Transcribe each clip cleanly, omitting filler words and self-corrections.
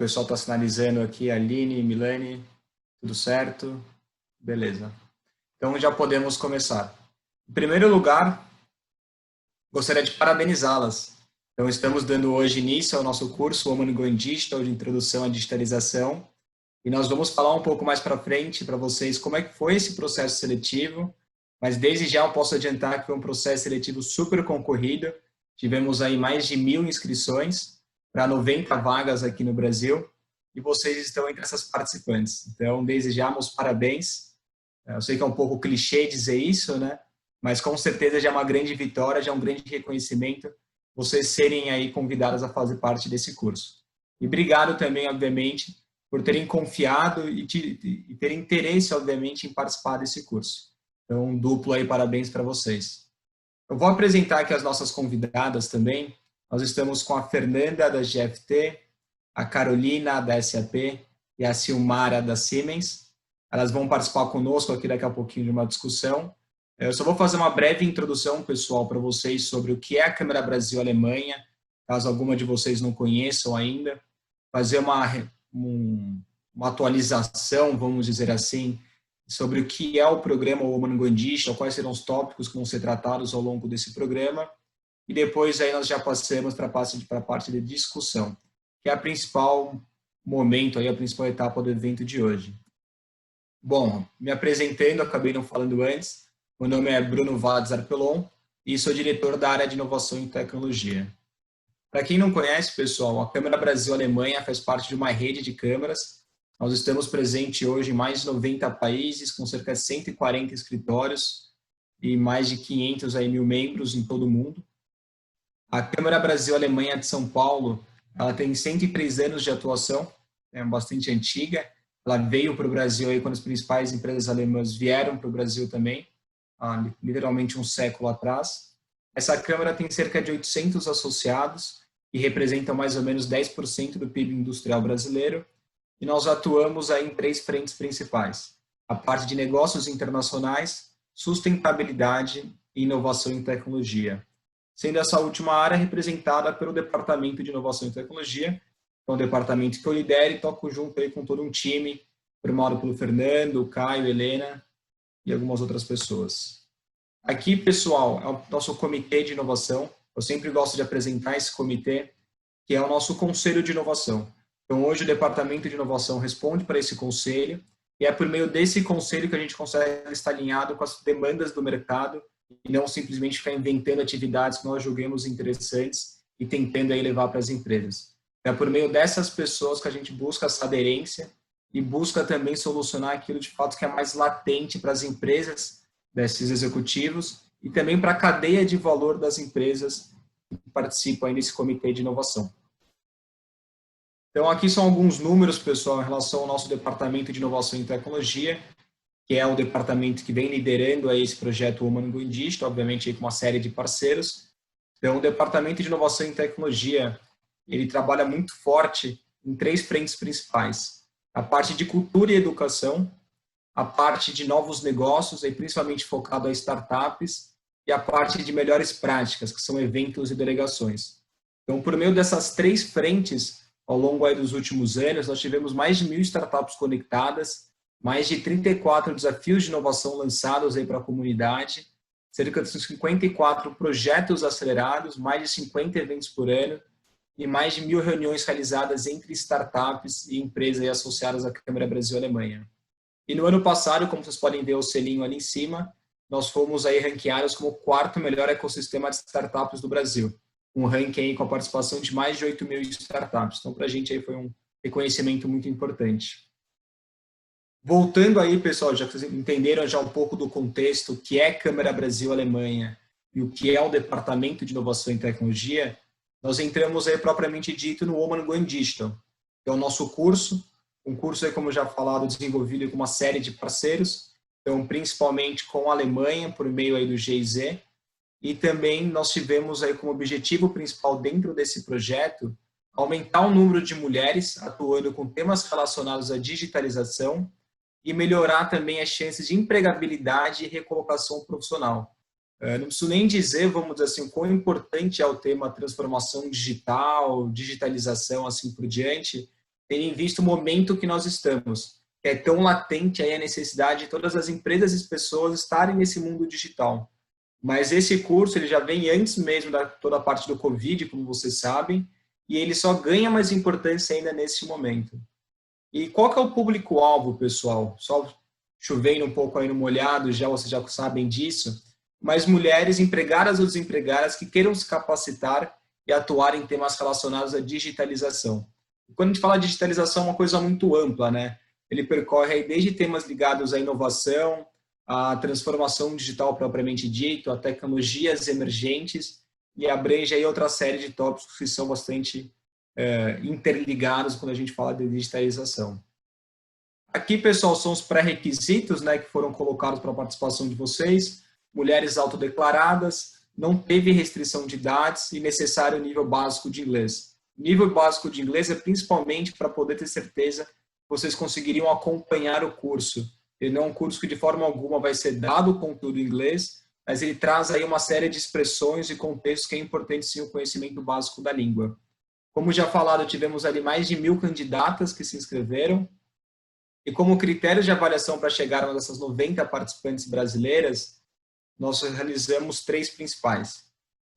pessoal está sinalizando aqui, Aline, Milane, tudo certo? Beleza. Então já podemos começar. Em primeiro lugar, gostaria de parabenizá-las. Então estamos dando hoje início ao nosso curso Woman Going Digital de Introdução à Digitalização e nós vamos falar um pouco mais para frente para vocês como é que foi esse processo seletivo, mas desde já eu posso adiantar que foi um processo seletivo super concorrido. Tivemos aí mais de 1.000 inscrições para 90 vagas aqui no Brasil e vocês estão entre essas participantes. Então, desejamos parabéns. Eu sei que é um pouco clichê dizer isso, né? Mas com certeza já é uma grande vitória, já é um grande reconhecimento vocês serem aí convidadas a fazer parte desse curso. E obrigado também, obviamente, por terem confiado e terem interesse, obviamente, em participar desse curso. Então, duplo aí parabéns para vocês. Eu vou apresentar aqui as nossas convidadas também. Nós estamos com a Fernanda, da GFT, a Carolina, da SAP, e a Silmara, da Siemens. Elas vão participar conosco aqui daqui a pouquinho de uma discussão. Eu só vou fazer uma breve introdução, pessoal, para vocês sobre o que é a Câmara Brasil-Alemanha, caso alguma de vocês não conheçam ainda. Fazer uma atualização, vamos dizer assim, sobre o que é o programa Woman Going Digital, quais serão os tópicos que vão ser tratados ao longo desse programa, e depois aí nós já passamos para a parte de discussão, que é a principal momento, aí, a principal etapa do evento de hoje. Bom, me apresentando, acabei não falando antes, meu nome é Bruno Vades Arpelon e sou diretor da área de inovação e tecnologia. Para quem não conhece, pessoal, a Câmara Brasil-Alemanha faz parte de uma rede de câmaras. Nós estamos presentes hoje em mais de 90 países, com cerca de 140 escritórios e mais de 500 mil membros em todo o mundo. A Câmara Brasil-Alemanha de São Paulo, ela tem 103 anos de atuação, é bastante antiga. Ela veio para o Brasil aí quando as principais empresas alemãs vieram para o Brasil também, literalmente um século atrás. Essa Câmara tem cerca de 800 associados e representa mais ou menos 10% do PIB industrial brasileiro. E nós atuamos aí em 3 frentes principais: a parte de negócios internacionais, sustentabilidade e inovação em tecnologia. Sendo essa última área representada pelo Departamento de Inovação e Tecnologia, que é um departamento que eu lidero e toco junto aí com todo um time, formado pelo Fernando, Caio, Helena e algumas outras pessoas. Aqui, pessoal, é o nosso comitê de inovação. Eu sempre gosto de apresentar esse comitê, que é o nosso conselho de inovação. Então, hoje o Departamento de Inovação responde para esse conselho, e é por meio desse conselho que a gente consegue estar alinhado com as demandas do mercado e não simplesmente ficar inventando atividades que nós julguemos interessantes e tentando aí levar para as empresas. É por meio dessas pessoas que a gente busca essa aderência e busca também solucionar aquilo de fato que é mais latente para as empresas desses executivos e também para a cadeia de valor das empresas que participam aí desse comitê de inovação. Então, aqui são alguns números, pessoal, em relação ao nosso Departamento de Inovação e Tecnologia, que é o departamento que vem liderando aí esse projeto Woman Going Digital, obviamente aí com uma série de parceiros. Então, o Departamento de Inovação e Tecnologia, ele trabalha muito forte em 3 frentes principais: a parte de cultura e educação, a parte de novos negócios, aí principalmente focado em startups, e a parte de melhores práticas, que são eventos e delegações. Então, por meio dessas 3 frentes, ao longo aí dos últimos anos, nós tivemos mais de 1.000 startups conectadas, mais de 34 desafios de inovação lançados aí para a comunidade, cerca de 54 projetos acelerados, mais de 50 eventos por ano, e mais de 1.000 reuniões realizadas entre startups e empresas associadas à Câmara Brasil-Alemanha. E no ano passado, como vocês podem ver o selinho ali em cima, nós fomos aí ranqueados como o 4º melhor ecossistema de startups do Brasil, um ranking aí com a participação de mais de 8.000 startups. Então, para a gente aí foi um reconhecimento muito importante. Voltando aí, pessoal, já que vocês entenderam já um pouco do contexto, o que é Câmara Brasil-Alemanha e o que é o Departamento de Inovação e Tecnologia, nós entramos aí propriamente dito no Woman Going Digital, que é o nosso curso, um curso aí, como já falado, desenvolvido com uma série de parceiros, então principalmente com a Alemanha, por meio aí do GIZ, e também nós tivemos aí como objetivo principal dentro desse projeto aumentar o número de mulheres atuando com temas relacionados à digitalização e melhorar também as chances de empregabilidade e recolocação profissional. Não preciso nem dizer, vamos dizer assim, o quão importante é o tema transformação digital, digitalização, assim por diante. tendo em vista o momento que nós estamos, que é tão latente aí a necessidade de todas as empresas e pessoas estarem nesse mundo digital. Mas esse curso ele já vem antes mesmo da toda a parte do Covid, como vocês sabem, e ele só ganha mais importância ainda nesse momento. E qual que é o público-alvo, pessoal? Só chovendo um pouco aí no molhado, já vocês já sabem disso, mas mulheres empregadas ou desempregadas que queiram se capacitar e atuar em temas relacionados à digitalização. Quando a gente fala de digitalização, é uma coisa muito ampla, né? Ele percorre aí desde temas ligados à inovação, à transformação digital propriamente dito, a tecnologias emergentes, e abrange aí outra série de tópicos que são bastante interligados quando a gente fala de digitalização. Aqui, pessoal, são os pré-requisitos, né, que foram colocados para a participação de vocês. Mulheres autodeclaradas, não teve restrição de idades e necessário nível básico de inglês. Nível básico de inglês é principalmente para poder ter certeza que vocês conseguiriam acompanhar o curso. Ele não é um curso que de forma alguma vai ser dado o conteúdo em inglês, mas ele traz aí uma série de expressões e contextos que é importante sim o conhecimento básico da língua. Como já falado, tivemos ali mais de 1.000 candidatas que se inscreveram, e como critério de avaliação para chegarmos a essas 90 participantes brasileiras, nós realizamos 3 principais.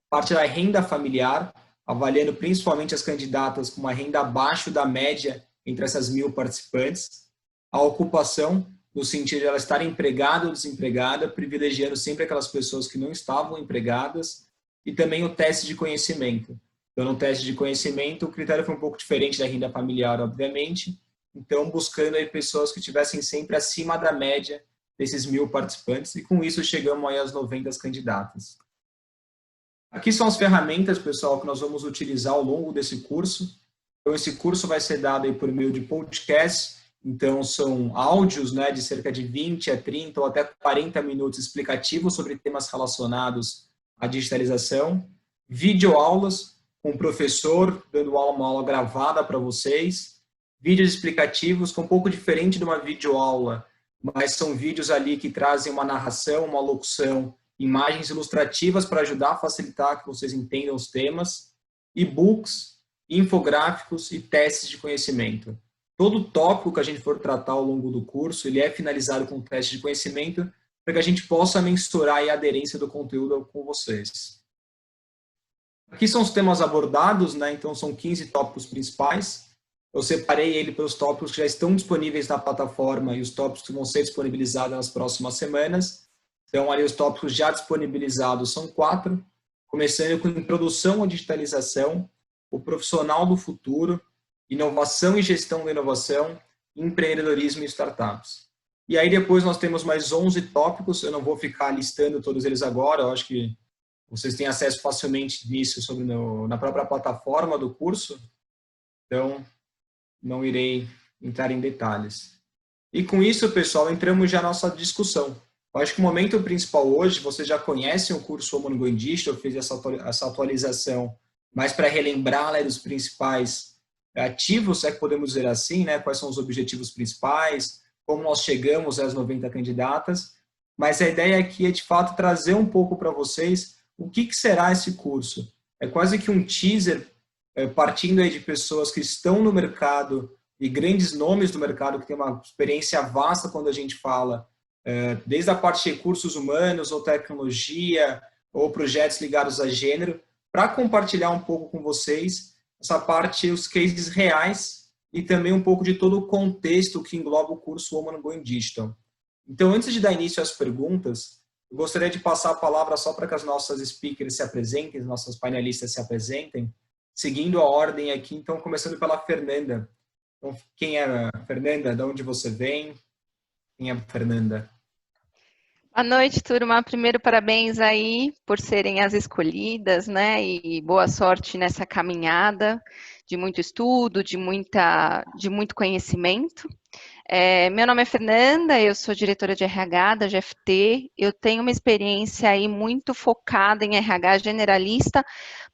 Parte da renda familiar, avaliando principalmente as candidatas com uma renda abaixo da média entre essas 1.000 participantes. A ocupação, no sentido de ela estar empregada ou desempregada, privilegiando sempre aquelas pessoas que não estavam empregadas. E também o teste de conhecimento. Então, no teste de conhecimento, o critério foi um pouco diferente da renda familiar, obviamente. Então, buscando aí pessoas que estivessem sempre acima da média desses 1.000 participantes, e com isso chegamos aí às 90 candidatas. Aqui são as ferramentas, pessoal, que nós vamos utilizar ao longo desse curso. Então, esse curso vai ser dado aí por meio de podcasts, então são áudios, né, de cerca de 20 a 30 ou até 40 minutos explicativos sobre temas relacionados à digitalização, videoaulas com o professor dando uma aula gravada para vocês, vídeos explicativos que é um pouco diferente de uma videoaula, mas são vídeos ali que trazem uma narração, uma locução, imagens ilustrativas para ajudar a facilitar que vocês entendam os temas, e-books, infográficos e testes de conhecimento. Todo tópico que a gente for tratar ao longo do curso, ele é finalizado com teste de conhecimento para que a gente possa mensurar a aderência do conteúdo com vocês. Aqui são os temas abordados, né? Então são 15 tópicos principais. Eu separei ele pelos tópicos que já estão disponíveis na plataforma e os tópicos que vão ser disponibilizados nas próximas semanas. Então, ali os tópicos já disponibilizados são 4, começando com introdução à digitalização, o profissional do futuro, inovação e gestão da inovação, empreendedorismo e startups. E aí depois nós temos mais 11 tópicos, eu não vou ficar listando todos eles agora, eu acho que vocês têm acesso facilmente nisso na própria plataforma do curso, então não irei entrar em detalhes. E com isso, pessoal, entramos já na nossa discussão. Eu acho que o momento principal hoje, vocês já conhecem o curso Woman Going Digital, eu fiz essa atualização, mas para relembrar, né, dos principais ativos, é que podemos dizer assim, né, quais são os objetivos principais, como nós chegamos às 90 candidatas, mas a ideia aqui é, de fato, trazer um pouco para vocês o que será esse curso. É quase que um teaser, partindo aí de pessoas que estão no mercado e grandes nomes do mercado, que têm uma experiência vasta quando a gente fala, desde a parte de recursos humanos, ou tecnologia, ou projetos ligados a gênero, para compartilhar um pouco com vocês essa parte, os cases reais, e também um pouco de todo o contexto que engloba o curso Woman Going Digital. Então, antes de dar início às perguntas, eu gostaria de passar a palavra só para que as nossas speakers se apresentem, as nossas painelistas se apresentem, seguindo a ordem aqui, então, começando pela Fernanda. Então, quem é a Fernanda? De onde você vem? Quem é a Fernanda? Boa noite, turma. Primeiro, parabéns aí por serem as escolhidas, né? E boa sorte nessa caminhada de muito estudo, de muito conhecimento. Meu nome é Fernanda, eu sou diretora de RH da GFT. Eu tenho uma experiência aí muito focada em RH generalista,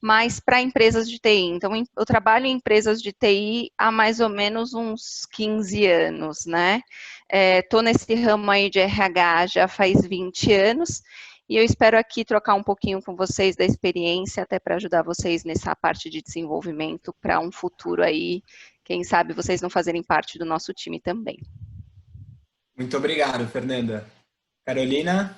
mas para empresas de TI. Então, eu trabalho em empresas de TI há mais ou menos uns 15 anos, né? Estou nesse ramo aí de RH já faz 20 anos, e eu espero aqui trocar um pouquinho com vocês da experiência, até para ajudar vocês nessa parte de desenvolvimento para um futuro aí quem sabe vocês não fazerem parte do nosso time também. Muito obrigado, Fernanda. Carolina?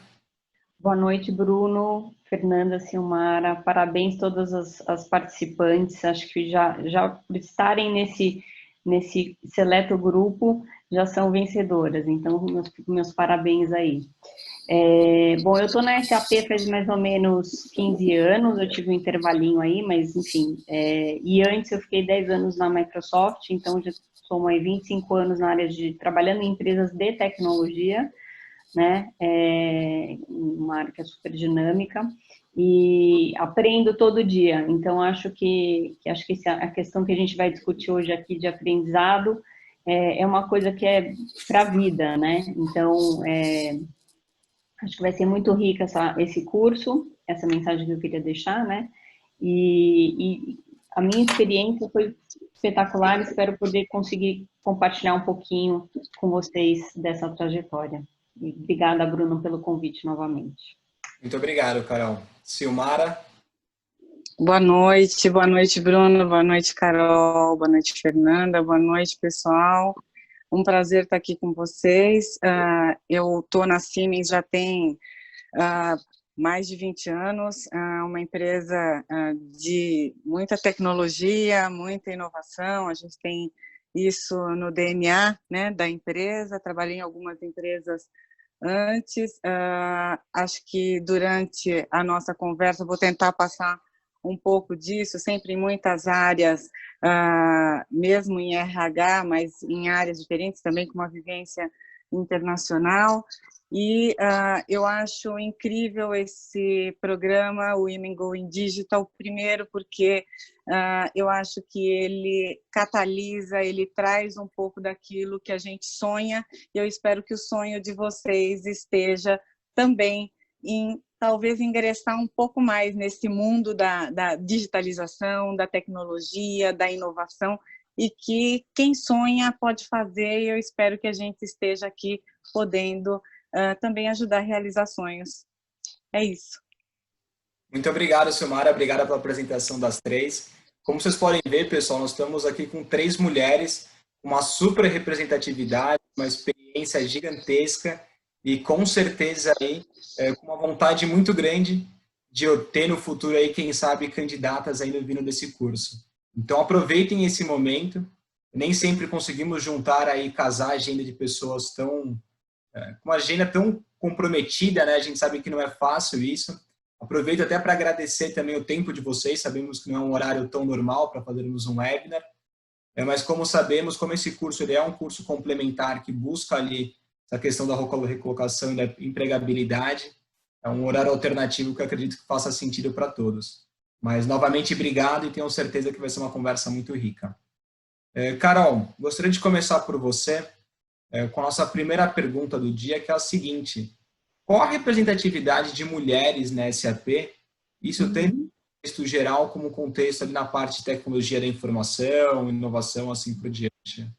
Boa noite, Bruno, Fernanda, Silmara, parabéns a todas as participantes, acho que já por estarem nesse seleto grupo, já são vencedoras, então meus parabéns aí. Bom, eu estou na SAP faz mais ou menos 15 anos, eu tive um intervalinho aí, mas enfim, e antes eu fiquei 10 anos na Microsoft, então já sou aí 25 anos na área trabalhando em empresas de tecnologia, né, uma área que é super dinâmica, e aprendo todo dia, então acho que a questão que a gente vai discutir hoje aqui de aprendizado é uma coisa que é para a vida, né, então acho que vai ser muito rica esse curso, essa mensagem que eu queria deixar, né, e a minha experiência foi espetacular, espero poder conseguir compartilhar um pouquinho com vocês dessa trajetória. E obrigada, Bruno, pelo convite novamente. Muito obrigado, Carol. Silmara? Boa noite, Bruno, boa noite, Carol, boa noite, Fernanda, boa noite, pessoal. Um prazer estar aqui com vocês. Eu estou na Siemens já tem mais de 20 anos, uma empresa de muita tecnologia, muita inovação, a gente tem isso no DNA, né, da empresa, trabalhei em algumas empresas antes, acho que durante a nossa conversa vou tentar passar um pouco disso, sempre em muitas áreas, mesmo em RH, mas em áreas diferentes também, com uma vivência internacional. E eu acho incrível esse programa, o Women Going Digital, primeiro porque eu acho que ele catalisa, ele traz um pouco daquilo que a gente sonha, e eu espero que o sonho de vocês esteja também em talvez ingressar um pouco mais nesse mundo da digitalização, da tecnologia, da inovação, e que quem sonha pode fazer, e eu espero que a gente esteja aqui podendo também ajudar a realizar sonhos. É isso. Muito obrigado, Silmara. Obrigado pela apresentação das três. Como vocês podem ver, pessoal, nós estamos aqui com 3 mulheres, uma super representatividade, uma experiência gigantesca e com certeza aí com uma vontade muito grande de eu ter no futuro aí, quem sabe, candidatas ainda vindo desse curso. Então aproveitem esse momento. Nem sempre conseguimos juntar aí, casar a agenda de pessoas com uma agenda tão comprometida, né? A gente sabe que não é fácil isso. Aproveito até para agradecer também o tempo de vocês. Sabemos que não é um horário tão normal para fazermos um webinar, mas como sabemos, como esse curso ele é um curso complementar que busca ali essa questão da recolocação e da empregabilidade, é um horário alternativo que eu acredito que faça sentido para todos. Mas, novamente, obrigado e tenho certeza que vai ser uma conversa muito rica. Carol, gostaria de começar por você com a nossa primeira pergunta do dia, que é a seguinte: qual a representatividade de mulheres na SAP? Isso tem um contexto geral como contexto ali na parte de tecnologia da informação, inovação, assim por diante.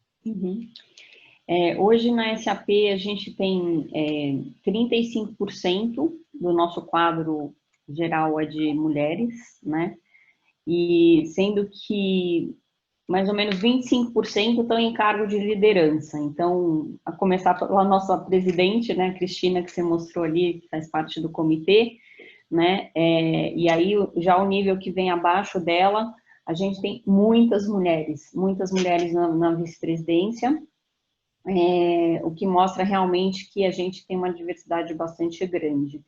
Hoje na SAP a gente tem 35% do nosso quadro geral é de mulheres, né? E sendo que mais ou menos 25% estão em cargo de liderança. Então, a começar pela nossa presidente, né, Cristina, que você mostrou ali, que faz parte do comitê, né, e aí já o nível que vem abaixo dela, a gente tem muitas mulheres na vice-presidência, o que mostra realmente que a gente tem uma diversidade bastante grande.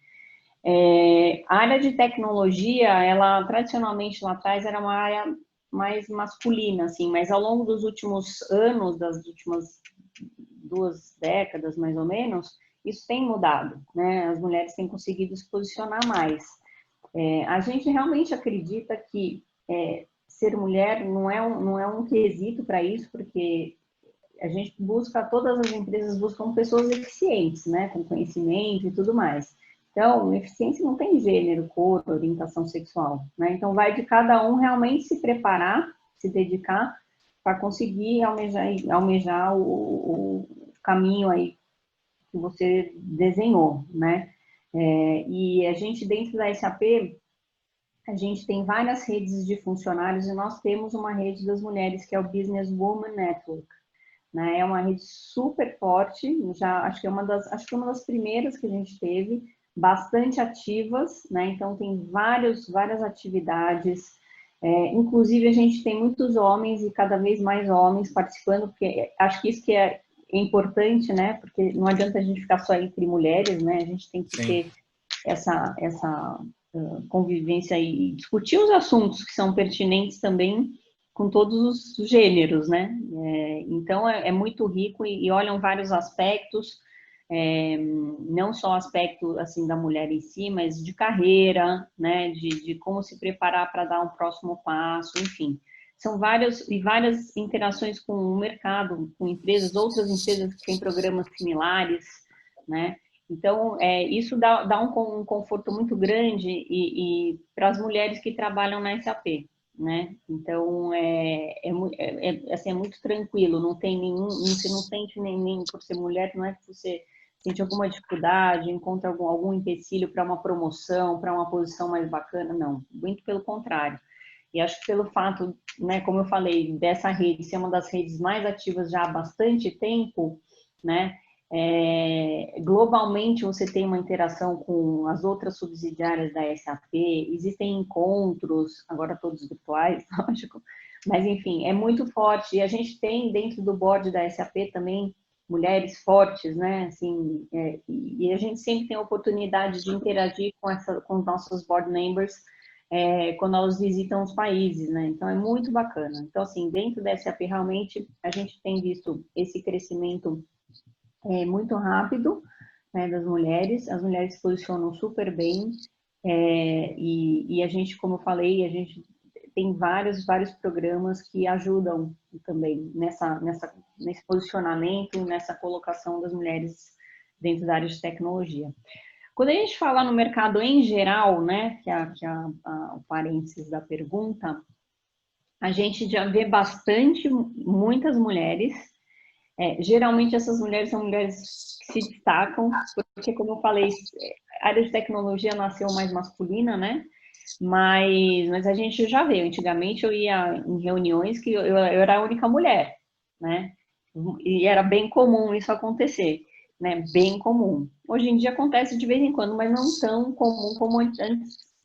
A área de tecnologia, ela tradicionalmente lá atrás era uma área mais masculina, assim, mas ao longo dos últimos anos, das últimas 2 décadas, mais ou menos, isso tem mudado, né? As mulheres têm conseguido se posicionar mais. A gente realmente acredita que ser mulher não é um quesito para isso, porque a gente busca, todas as empresas buscam pessoas eficientes, né? Com conhecimento e tudo mais. Então, eficiência não tem gênero, cor, orientação sexual, né? Então, vai de cada um realmente se preparar, se dedicar para conseguir almejar o caminho aí que você desenhou, né? E a gente, dentro da SAP, a gente tem várias redes de funcionários e nós temos uma rede das mulheres que é o Business Woman Network, né? É uma rede super forte, já acho que é uma das primeiras que a gente teve, bastante ativas, né? Então tem várias atividades, inclusive a gente tem muitos homens e cada vez mais homens participando, porque acho que isso que é importante, né? Porque não adianta a gente ficar só entre mulheres, né? A gente tem que ter essa convivência e discutir os assuntos que são pertinentes também com todos os gêneros, né? Então, é muito rico e olham vários aspectos, não só o aspecto, assim, da mulher em si, mas de carreira, né? De como se preparar para dar um próximo passo, enfim. São várias interações com o mercado, com empresas, outras empresas que têm programas similares, né? Então, isso dá um conforto muito grande e para as mulheres que trabalham na SAP, né? Então, assim, é muito tranquilo, não tem você não sente nem por ser mulher, não é que você sente alguma dificuldade, encontra algum empecilho para uma promoção, para uma posição mais bacana, não, muito pelo contrário. E acho que pelo fato, né, como eu falei, dessa rede ser uma das redes mais ativas já há bastante tempo, né, globalmente você tem uma interação com as outras subsidiárias da SAP, existem encontros, agora todos virtuais, lógico, mas enfim, é muito forte, e a gente tem dentro do board da SAP também mulheres fortes, né, assim, e a gente sempre tem a oportunidade de interagir com os nossos board members, quando elas visitam os países, né, então é muito bacana. Então, assim, dentro da SAP, realmente, a gente tem visto esse crescimento muito rápido, né, das mulheres, as mulheres se posicionam super bem, e a gente, como eu falei, a gente tem vários programas que ajudam também nesse posicionamento, nessa colocação das mulheres dentro da área de tecnologia. Quando a gente fala no mercado em geral, né, que é o parênteses da pergunta, a gente já vê muitas mulheres. Geralmente essas mulheres são mulheres que se destacam, porque, como eu falei, a área de tecnologia nasceu mais masculina, né? Mas a gente já vê. Antigamente eu ia em reuniões que eu era a única mulher, né? E era bem comum isso acontecer, né? Bem comum. Hoje em dia acontece de vez em quando, mas não tão comum como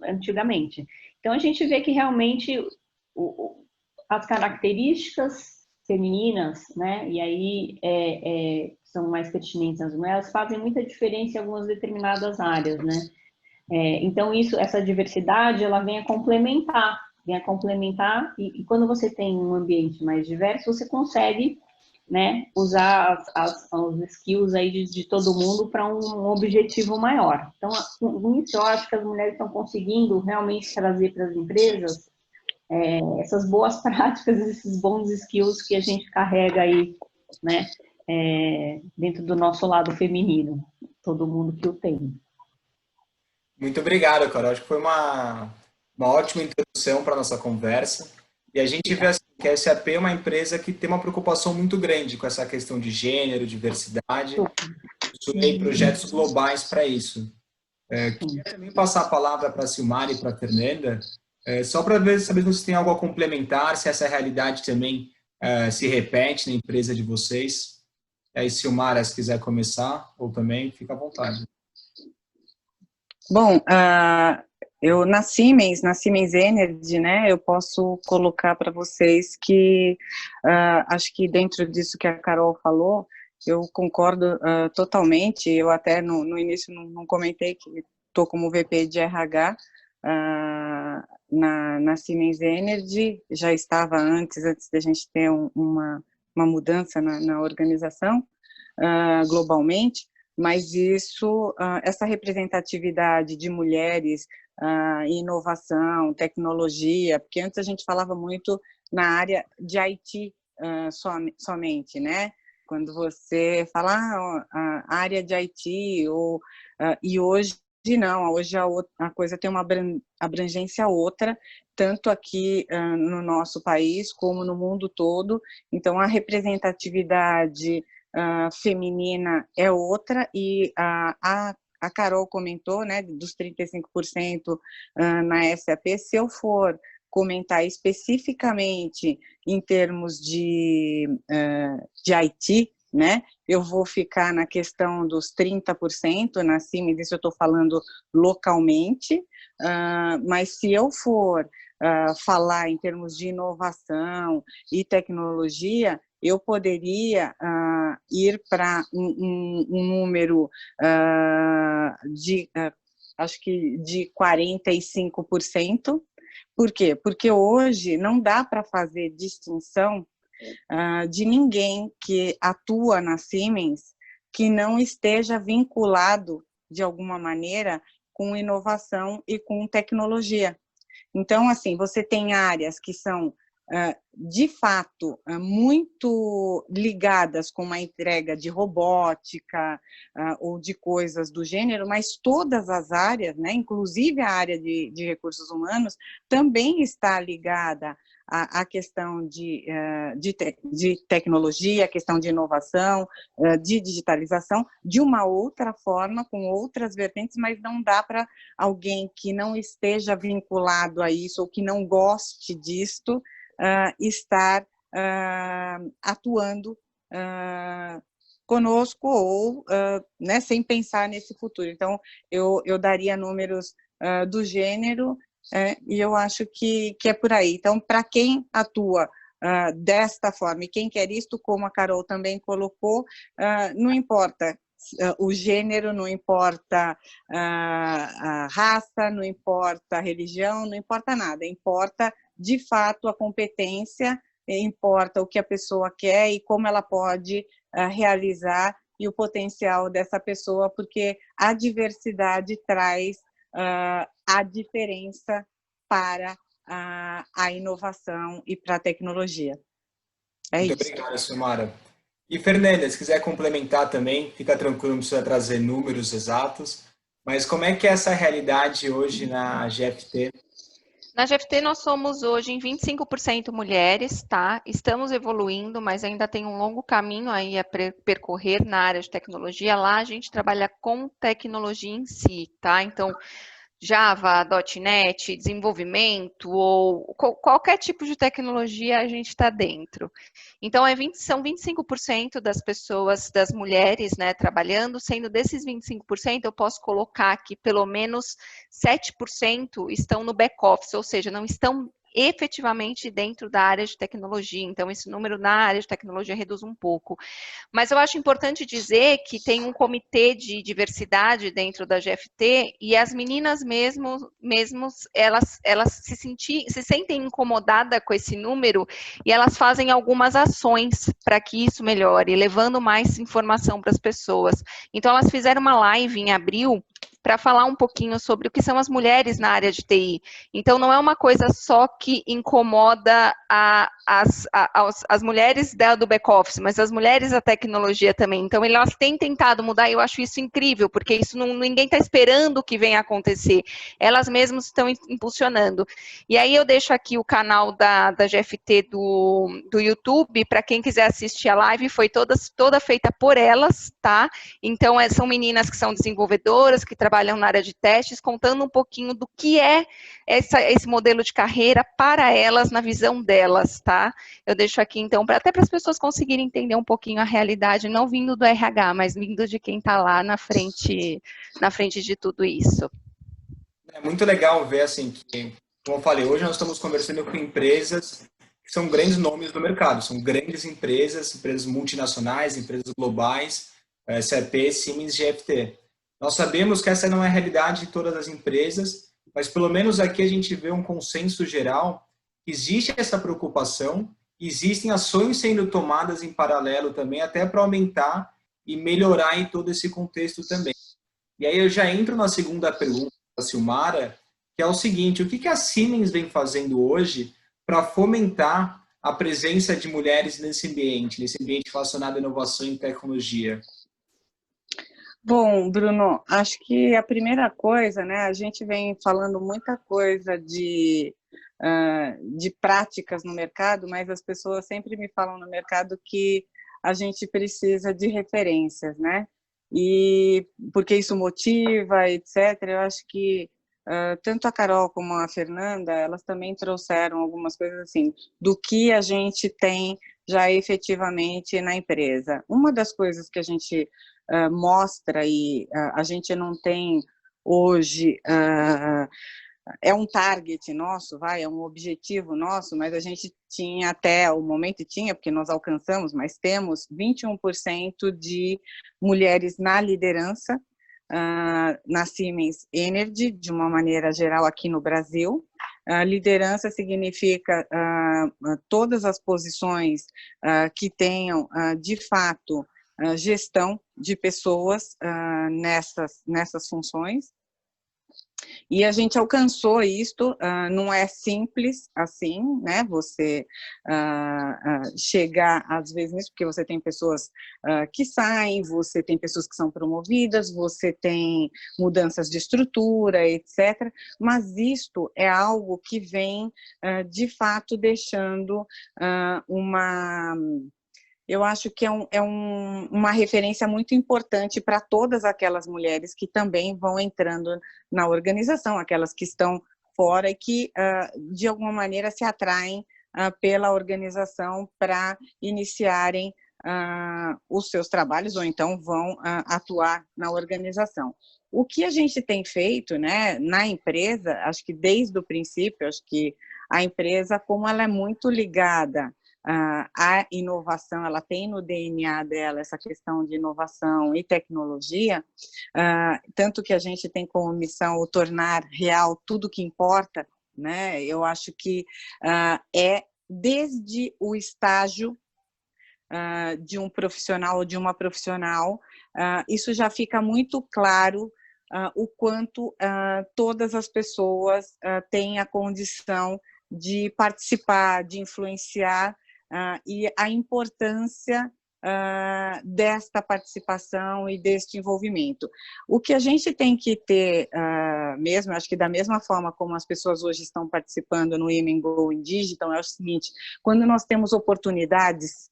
antigamente. Então a gente vê que realmente as características femininas, né? E aí são mais pertinentes às mulheres, fazem muita diferença em algumas determinadas áreas, né? Então essa diversidade, ela vem a complementar, e quando você tem um ambiente mais diverso, você consegue, né, usar os skills aí de todo mundo para um objetivo maior. Então, com isso, eu acho que as mulheres estão conseguindo realmente trazer para as empresas essas boas práticas, esses bons skills que a gente carrega aí, né, dentro do nosso lado feminino, todo mundo que o tem. Muito obrigado, Carol. Acho que foi uma ótima introdução para a nossa conversa. E a gente vê assim, que a SAP é uma empresa que tem uma preocupação muito grande com essa questão de gênero, diversidade. Tem projetos globais para isso. Queria também passar a palavra para a Silmara e para a Fernanda, só para saber se vocês têm algo a complementar, se essa realidade também se repete na empresa de vocês. E aí, Silmara, se quiser começar, ou também, fica à vontade. Bom, eu na Siemens Energy, né, eu posso colocar para vocês que acho que dentro disso que a Carol falou, eu concordo totalmente. Eu até no início não comentei que estou como VP de RH na Siemens Energy, já estava antes da gente ter uma mudança na organização globalmente. Mas essa representatividade de mulheres, inovação, tecnologia, porque antes a gente falava muito na área de IT somente, né? Quando você fala a área de IT, e hoje não, hoje a coisa tem uma abrangência outra, tanto aqui no nosso país como no mundo todo. Então, a representatividade feminina é outra, e a a Carol comentou, né, dos 35% na SAP, se eu for comentar especificamente em termos de IT, né, eu vou ficar na questão dos 30% na Siemens, isso eu estou falando localmente, mas se eu for falar em termos de inovação e tecnologia, eu poderia ir para um número acho que de 45%. Por quê? Porque hoje não dá para fazer distinção de ninguém que atua na Siemens que não esteja vinculado, de alguma maneira, com inovação e com tecnologia. Então, assim, você tem áreas que são, de fato, muito ligadas com uma entrega de robótica ou de coisas do gênero, mas todas as áreas, né, inclusive a área de recursos humanos, também está ligada à questão de tecnologia, a questão de inovação, de digitalização, de uma outra forma, com outras vertentes, mas não dá para alguém que não esteja vinculado a isso ou que não goste disto estar atuando conosco ou né, sem pensar nesse futuro. Então, eu daria números do gênero e eu acho que é por aí. Então, para quem atua desta forma e quem quer isto, como a Carol também colocou, não importa o gênero, não importa a raça, não importa a religião, não importa nada, importa de fato a competência, importa o que a pessoa quer e como ela pode realizar e o potencial dessa pessoa, porque a diversidade traz a diferença para a inovação e para a tecnologia. Muito isso. obrigado, Silmara. E, Fernanda, se quiser complementar também, fica tranquilo, não precisa trazer números exatos, mas como é que é essa realidade hoje na GFT? Na GFT nós somos hoje em 25% mulheres, tá? Estamos evoluindo, mas ainda tem um longo caminho aí a percorrer na área de tecnologia. Lá a gente trabalha com tecnologia em si, tá? Então, Java, .NET, desenvolvimento ou qualquer tipo de tecnologia a gente está dentro. Então, são 25% das pessoas, das mulheres, né, trabalhando, sendo desses 25%, eu posso colocar que pelo menos 7% estão no back-office, ou seja, não estão efetivamente dentro da área de tecnologia. Então, esse número na área de tecnologia reduz um pouco. Mas eu acho importante dizer que tem um comitê de diversidade dentro da GFT e as meninas elas se sentem incomodadas com esse número e elas fazem algumas ações para que isso melhore, levando mais informação para as pessoas. Então, elas fizeram uma live em abril para falar um pouquinho sobre o que são as mulheres na área de TI. Então, não é uma coisa só que incomoda as mulheres do back-office, mas as mulheres da tecnologia também. Então, elas têm tentado mudar e eu acho isso incrível, porque isso ninguém está esperando que venha acontecer. Elas mesmas estão impulsionando. E aí eu deixo aqui o canal da GFT do YouTube, para quem quiser assistir a live, foi toda feita por elas, tá? Então, são meninas que são desenvolvedoras, que trabalham na área de testes, contando um pouquinho do que é esse modelo de carreira para elas, na visão delas, tá? Eu deixo aqui, então, até para as pessoas conseguirem entender um pouquinho a realidade, não vindo do RH, mas vindo de quem está lá na frente de tudo isso. É muito legal ver, assim, que, como eu falei, hoje nós estamos conversando com empresas que são grandes nomes do mercado, são grandes empresas multinacionais, empresas globais, SAP, Siemens, GFT. Nós sabemos que essa não é a realidade de todas as empresas, mas pelo menos aqui a gente vê um consenso geral, existe essa preocupação, existem ações sendo tomadas em paralelo também, até para aumentar e melhorar em todo esse contexto também. E aí eu já entro na segunda pergunta da Silmara, que é o seguinte: o que a Siemens vem fazendo hoje para fomentar a presença de mulheres nesse ambiente relacionado à inovação e tecnologia? Bom, Bruno, acho que a primeira coisa, né, a gente vem falando muita coisa de práticas no mercado, mas as pessoas sempre me falam no mercado que a gente precisa de referências, né? e porque isso motiva, etc. Eu acho que tanto a Carol como a Fernanda, elas também trouxeram algumas coisas assim, do que a gente tem já efetivamente na empresa. Uma das coisas que a gente mostra, e a gente não tem hoje, é um target nosso, é um objetivo nosso, mas a gente tinha até o momento, porque nós alcançamos, mas temos 21% de mulheres na liderança, na Siemens Energy, de uma maneira geral aqui no Brasil. Liderança significa todas as posições que tenham, de fato, gestão de pessoas nessas funções. E a gente alcançou isto, não é simples assim, né, você chegar às vezes nisso, porque você tem pessoas que saem, você tem pessoas que são promovidas, você tem mudanças de estrutura, etc. Mas isto é algo que vem, de fato, deixando eu acho que uma referência muito importante para todas aquelas mulheres que também vão entrando na organização, aquelas que estão fora e que, de alguma maneira, se atraem pela organização para iniciarem os seus trabalhos ou então vão atuar na organização. O que a gente tem feito, né, na empresa, acho que desde o princípio, acho que a empresa, como ela é muito ligada a inovação, ela tem no DNA dela essa questão de inovação e tecnologia, tanto que a gente tem como missão o tornar real tudo que importa, né? Eu acho que é desde o estágio de um profissional ou de uma profissional, isso já fica muito claro o quanto todas as pessoas têm a condição de participar, de influenciar, e a importância desta participação e deste envolvimento. O que a gente tem que ter mesmo, acho que da mesma forma como as pessoas hoje estão participando no Women Go in Digital, é o seguinte: quando nós temos oportunidades,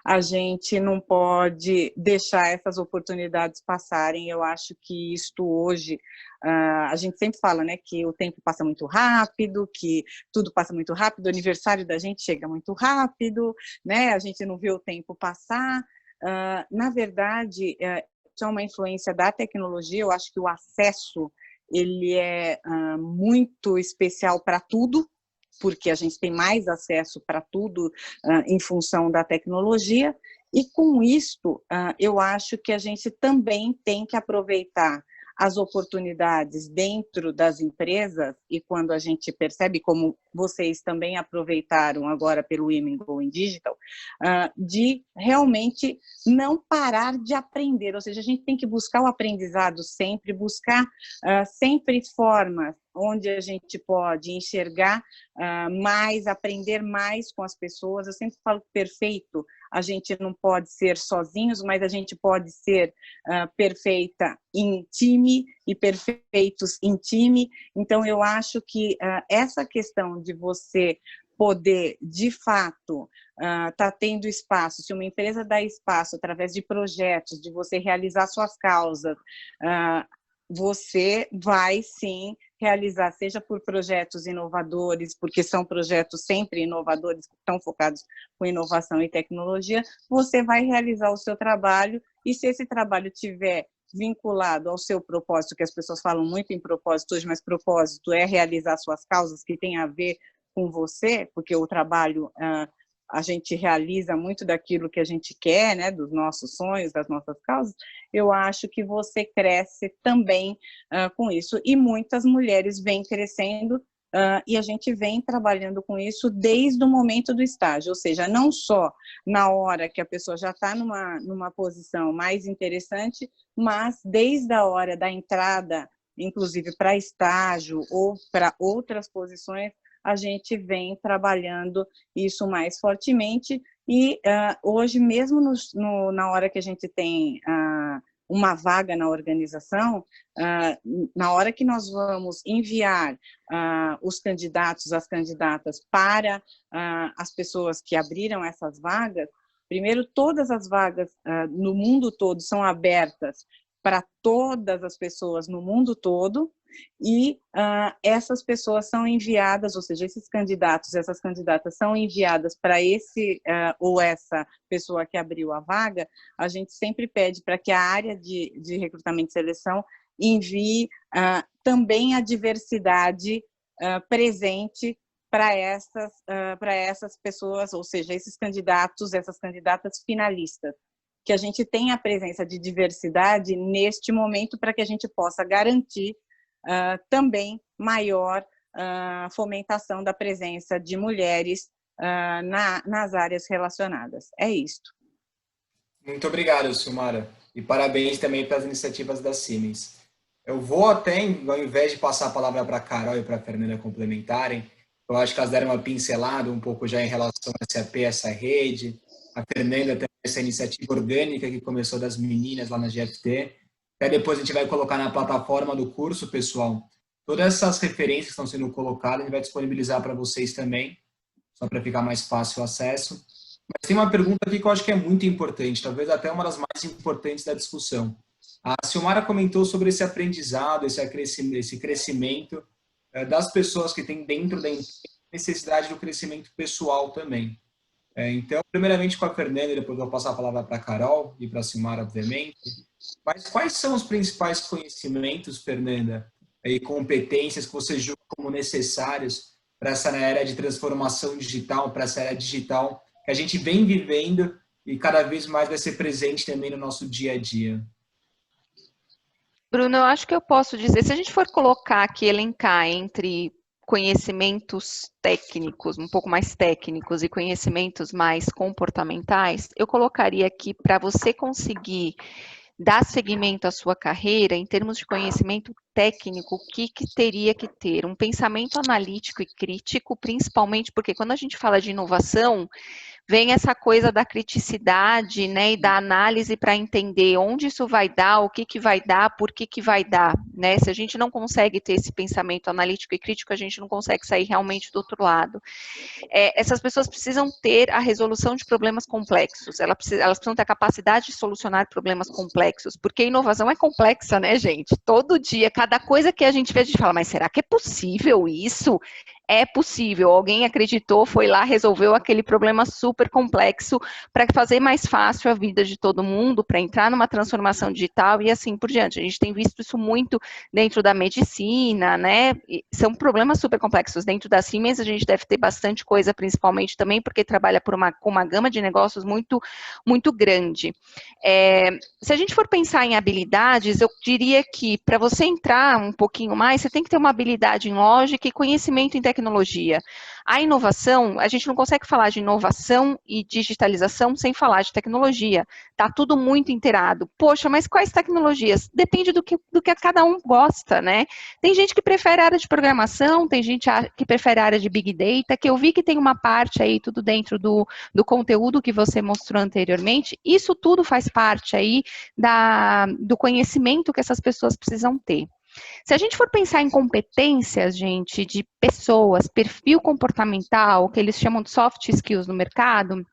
a gente não pode deixar essas oportunidades passarem. Eu acho que isto hoje, a gente sempre fala, né, que o tempo passa muito rápido, que tudo passa muito rápido, o aniversário da gente chega muito rápido, né, a gente não vê o tempo passar. Na verdade, isso é uma influência da tecnologia. Eu acho que o acesso, ele é muito especial para tudo, porque a gente tem mais acesso para tudo em função da tecnologia, e com isto, eu acho que a gente também tem que aproveitar as oportunidades dentro das empresas, e quando a gente percebe, como vocês também aproveitaram agora pelo Women Go in Digital, de realmente não parar de aprender, ou seja, a gente tem que buscar o aprendizado sempre, buscar sempre formas onde a gente pode enxergar mais, aprender mais com as pessoas. Eu sempre falo que perfeito a gente não pode ser sozinhos, mas a gente pode ser perfeita em time e perfeitos em time. Então, eu acho que essa questão de você poder, de fato, tá tendo espaço, se uma empresa dá espaço através de projetos, de você realizar suas causas, você vai sim realizar, seja por projetos inovadores, porque são projetos sempre inovadores, que estão focados com inovação e tecnologia, você vai realizar o seu trabalho, e se esse trabalho tiver vinculado ao seu propósito, que as pessoas falam muito em propósito hoje, mas propósito é realizar suas causas que tem a ver com você, porque o trabalho a gente realiza muito daquilo que a gente quer, né, dos nossos sonhos, das nossas causas. Eu acho que você cresce também com isso, e muitas mulheres vêm crescendo, e a gente vem trabalhando com isso desde o momento do estágio, ou seja, não só na hora que a pessoa já está numa posição mais interessante, mas desde a hora da entrada, inclusive para estágio ou para outras posições, a gente vem trabalhando isso mais fortemente, e hoje mesmo na hora que a gente tem uma vaga na organização, na hora que nós vamos enviar os candidatos, as candidatas para as pessoas que abriram essas vagas, Primeiro, todas as vagas no mundo todo são abertas para todas as pessoas no mundo todo, e essas pessoas são enviadas, ou seja, esses candidatos, essas candidatas são enviadas para esse ou essa pessoa que abriu a vaga. A gente sempre pede para que a área de recrutamento e seleção envie também a diversidade presente para essas pessoas, ou seja, esses candidatos, essas candidatas finalistas, que a gente tenha a presença de diversidade neste momento para que a gente possa garantir também maior fomentação da presença de mulheres nas áreas relacionadas. É isto. Muito obrigado, Silmara. E parabéns também pelas iniciativas da Siemens. Eu vou até, ao invés de passar a palavra para a Carol e para a Fernanda complementarem, eu acho que elas deram uma pincelada um pouco já em relação a SAP, essa rede. A Fernanda tem essa iniciativa orgânica que começou das meninas lá na GFT. Até depois a gente vai colocar na plataforma do curso, pessoal. Todas essas referências que estão sendo colocadas, a gente vai disponibilizar para vocês também, só para ficar mais fácil o acesso. Mas tem uma pergunta aqui que eu acho que é muito importante, talvez até uma das mais importantes da discussão. A Silmara comentou sobre esse aprendizado, esse crescimento das pessoas que têm dentro da necessidade do crescimento pessoal também. Então, primeiramente com a Fernanda, depois eu vou passar a palavra para a Carol e para a Silmara, obviamente. Mas quais são os principais conhecimentos, Fernanda, e competências que você julga como necessários para essa era de transformação digital, para essa era digital que a gente vem vivendo e cada vez mais vai ser presente também no nosso dia a dia? Bruno, eu acho que eu posso dizer, se a gente for colocar aqui, elencar entre conhecimentos técnicos, um pouco mais técnicos, e conhecimentos mais comportamentais, eu colocaria aqui para você conseguir dar seguimento à sua carreira, em termos de conhecimento técnico, o que teria que ter? Um pensamento analítico e crítico, principalmente porque quando a gente fala de inovação, vem essa coisa da criticidade, né, e da análise para entender onde isso vai dar, o que vai dar, por que vai dar, né? Se a gente não consegue ter esse pensamento analítico e crítico, a gente não consegue sair realmente do outro lado. Essas pessoas precisam ter a resolução de problemas complexos, elas precisam ter a capacidade de solucionar problemas complexos, porque a inovação é complexa, né, gente? Todo dia, cada coisa que a gente vê, a gente fala, mas será que é possível isso? É possível, alguém acreditou, foi lá, resolveu aquele problema super complexo para fazer mais fácil a vida de todo mundo, para entrar numa transformação digital e assim por diante. A gente tem visto isso muito dentro da medicina, né? E são problemas super complexos. Dentro da Siemens a gente deve ter bastante coisa, principalmente também porque trabalha com uma gama de negócios muito, muito grande. Se a gente for pensar em habilidades, eu diria que para você entrar um pouquinho mais, você tem que ter uma habilidade em lógica e conhecimento em tecnologia. A inovação, a gente não consegue falar de inovação e digitalização sem falar de tecnologia. Está tudo muito inteirado. Poxa, mas quais tecnologias? Depende do que cada um gosta, né? Tem gente que prefere a área de programação, tem gente que prefere a área de Big Data, que eu vi que tem uma parte aí, tudo dentro do conteúdo que você mostrou anteriormente. Isso tudo faz parte aí do conhecimento que essas pessoas precisam ter. Se a gente for pensar em competências, gente, de pessoas, perfil comportamental, que eles chamam de soft skills no mercado,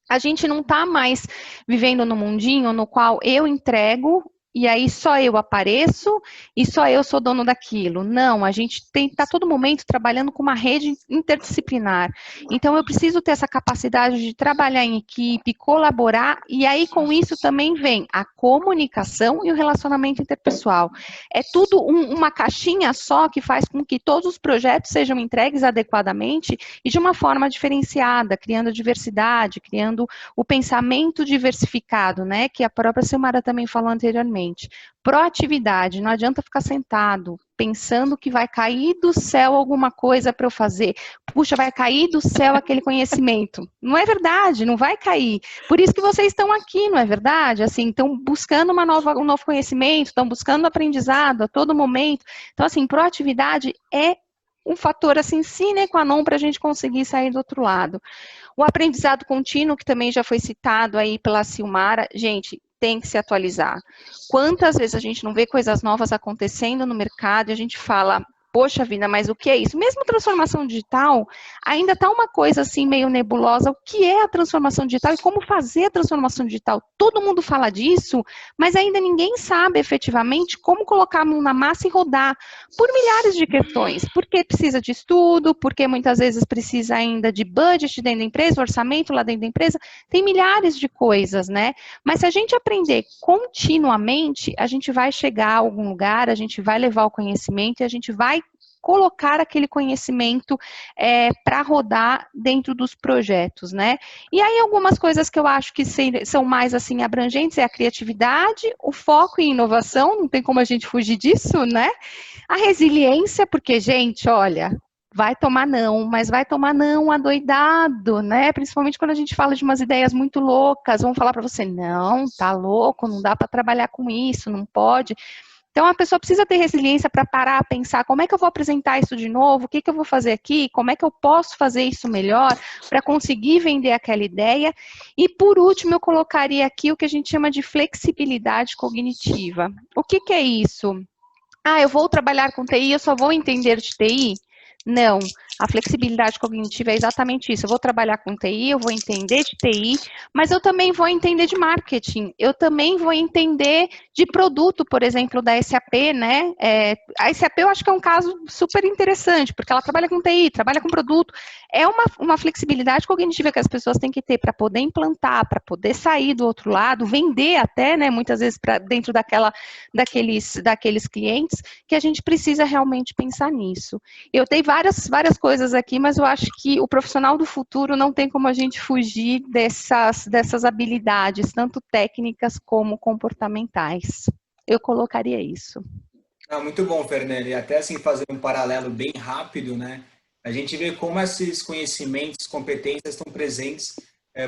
a gente não está mais vivendo num mundinho no qual eu entrego e aí só eu apareço e só eu sou dono daquilo. Não, a gente está todo momento trabalhando com uma rede interdisciplinar. Então, eu preciso ter essa capacidade de trabalhar em equipe, colaborar, e aí com isso também vem a comunicação e o relacionamento interpessoal. É tudo uma caixinha só que faz com que todos os projetos sejam entregues adequadamente e de uma forma diferenciada, criando diversidade, criando o pensamento diversificado, né, que a própria Silmara também falou anteriormente. Proatividade, não adianta ficar sentado pensando que vai cair do céu alguma coisa para eu fazer. Puxa, vai cair do céu aquele conhecimento. Não é verdade, não vai cair. Por isso que vocês estão aqui, não é verdade? Assim, estão buscando um novo conhecimento, estão buscando aprendizado a todo momento. Então, assim, proatividade é um fator, assim, sine qua non para a gente conseguir sair do outro lado. O aprendizado contínuo, que também já foi citado aí pela Silmara, gente, tem que se atualizar. Quantas vezes a gente não vê coisas novas acontecendo no mercado e a gente fala, poxa vida, mas o que é isso? Mesmo transformação digital, ainda está uma coisa assim meio nebulosa, o que é a transformação digital e como fazer a transformação digital? Todo mundo fala disso, mas ainda ninguém sabe efetivamente como colocar a mão na massa e rodar, por milhares de questões, porque precisa de estudo, porque muitas vezes precisa ainda de budget dentro da empresa, orçamento lá dentro da empresa, tem milhares de coisas, né? Mas se a gente aprender continuamente, a gente vai chegar a algum lugar, a gente vai levar o conhecimento e a gente vai colocar aquele conhecimento para rodar dentro dos projetos, né? E aí algumas coisas que eu acho que são mais assim abrangentes é a criatividade, o foco em inovação, não tem como a gente fugir disso, né? A resiliência, porque, gente, olha, vai tomar não, mas vai tomar não adoidado, né? Principalmente quando a gente fala de umas ideias muito loucas, vão falar para você, não, tá louco, não dá para trabalhar com isso, não pode. Então, a pessoa precisa ter resiliência para parar, pensar como é que eu vou apresentar isso de novo, o que eu vou fazer aqui, como é que eu posso fazer isso melhor para conseguir vender aquela ideia. E, por último, eu colocaria aqui o que a gente chama de flexibilidade cognitiva. O que é isso? Ah, eu vou trabalhar com TI, eu só vou entender de TI? Não, a flexibilidade cognitiva é exatamente isso. Eu vou trabalhar com TI, eu vou entender de TI, mas eu também vou entender de marketing, eu também vou entender de produto, por exemplo, da SAP, né? A SAP eu acho que é um caso super interessante, porque ela trabalha com TI, trabalha com produto. É uma flexibilidade cognitiva que as pessoas têm que ter para poder implantar, para poder sair do outro lado, vender até, né? Muitas vezes para dentro daqueles clientes, que a gente precisa realmente pensar nisso. Eu dei várias coisas aqui, mas eu acho que o profissional do futuro não tem como a gente fugir dessas habilidades, tanto técnicas como comportamentais. Eu colocaria isso. Muito bom, Fernanda. E até assim, fazer um paralelo bem rápido, né? A gente vê como esses conhecimentos, competências estão presentes,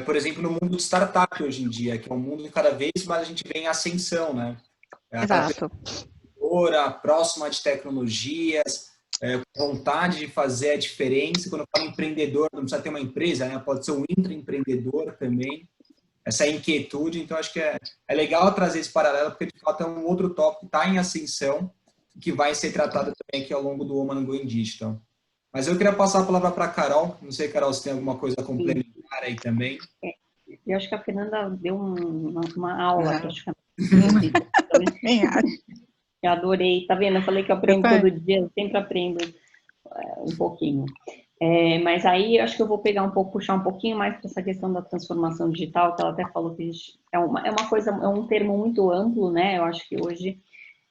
por exemplo, no mundo de startup hoje em dia, que é um mundo que cada vez mais a gente vê em ascensão, né? Exato. Próxima de tecnologias, vontade de fazer a diferença. Quando eu falo empreendedor, não precisa ter uma empresa, né? Pode ser um intraempreendedor também. Essa inquietude, então acho que é legal trazer esse paralelo, porque de fato é um outro tópico que está em ascensão, que vai ser tratado também aqui ao longo do Woman Going Digital. Mas eu queria passar a palavra para a Carol. Não sei, Carol, se tem alguma coisa complementar aí também. Eu acho que a Fernanda deu uma aula, praticamente. Eu adorei, tá vendo? Eu falei que eu aprendo todo dia, eu sempre aprendo um pouquinho. Mas aí eu acho que eu vou puxar um pouquinho mais para essa questão da transformação digital, que ela até falou que é um termo muito amplo, né? Eu acho que hoje,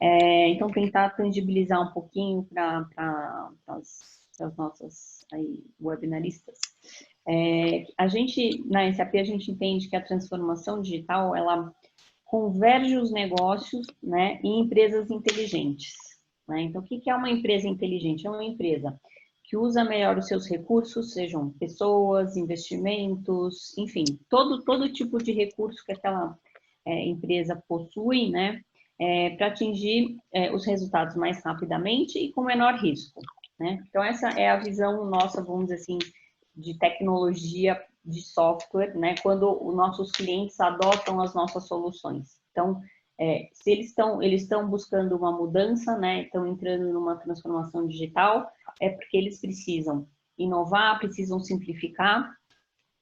então tentar tangibilizar um pouquinho para as nossas aí, webinaristas. A gente, na SAP, a gente entende que a transformação digital, ela converge os negócios, né, em empresas inteligentes, né? Então, o que é uma empresa inteligente? É uma empresa que usa melhor os seus recursos, sejam pessoas, investimentos, enfim, todo tipo de recurso que aquela empresa possui, né, para atingir os resultados mais rapidamente e com menor risco, né? Então, essa é a visão nossa, vamos dizer assim, de tecnologia de software, né, quando os nossos clientes adotam as nossas soluções. Então, se eles estão buscando uma mudança, né, estão entrando numa transformação digital, é porque eles precisam inovar, precisam simplificar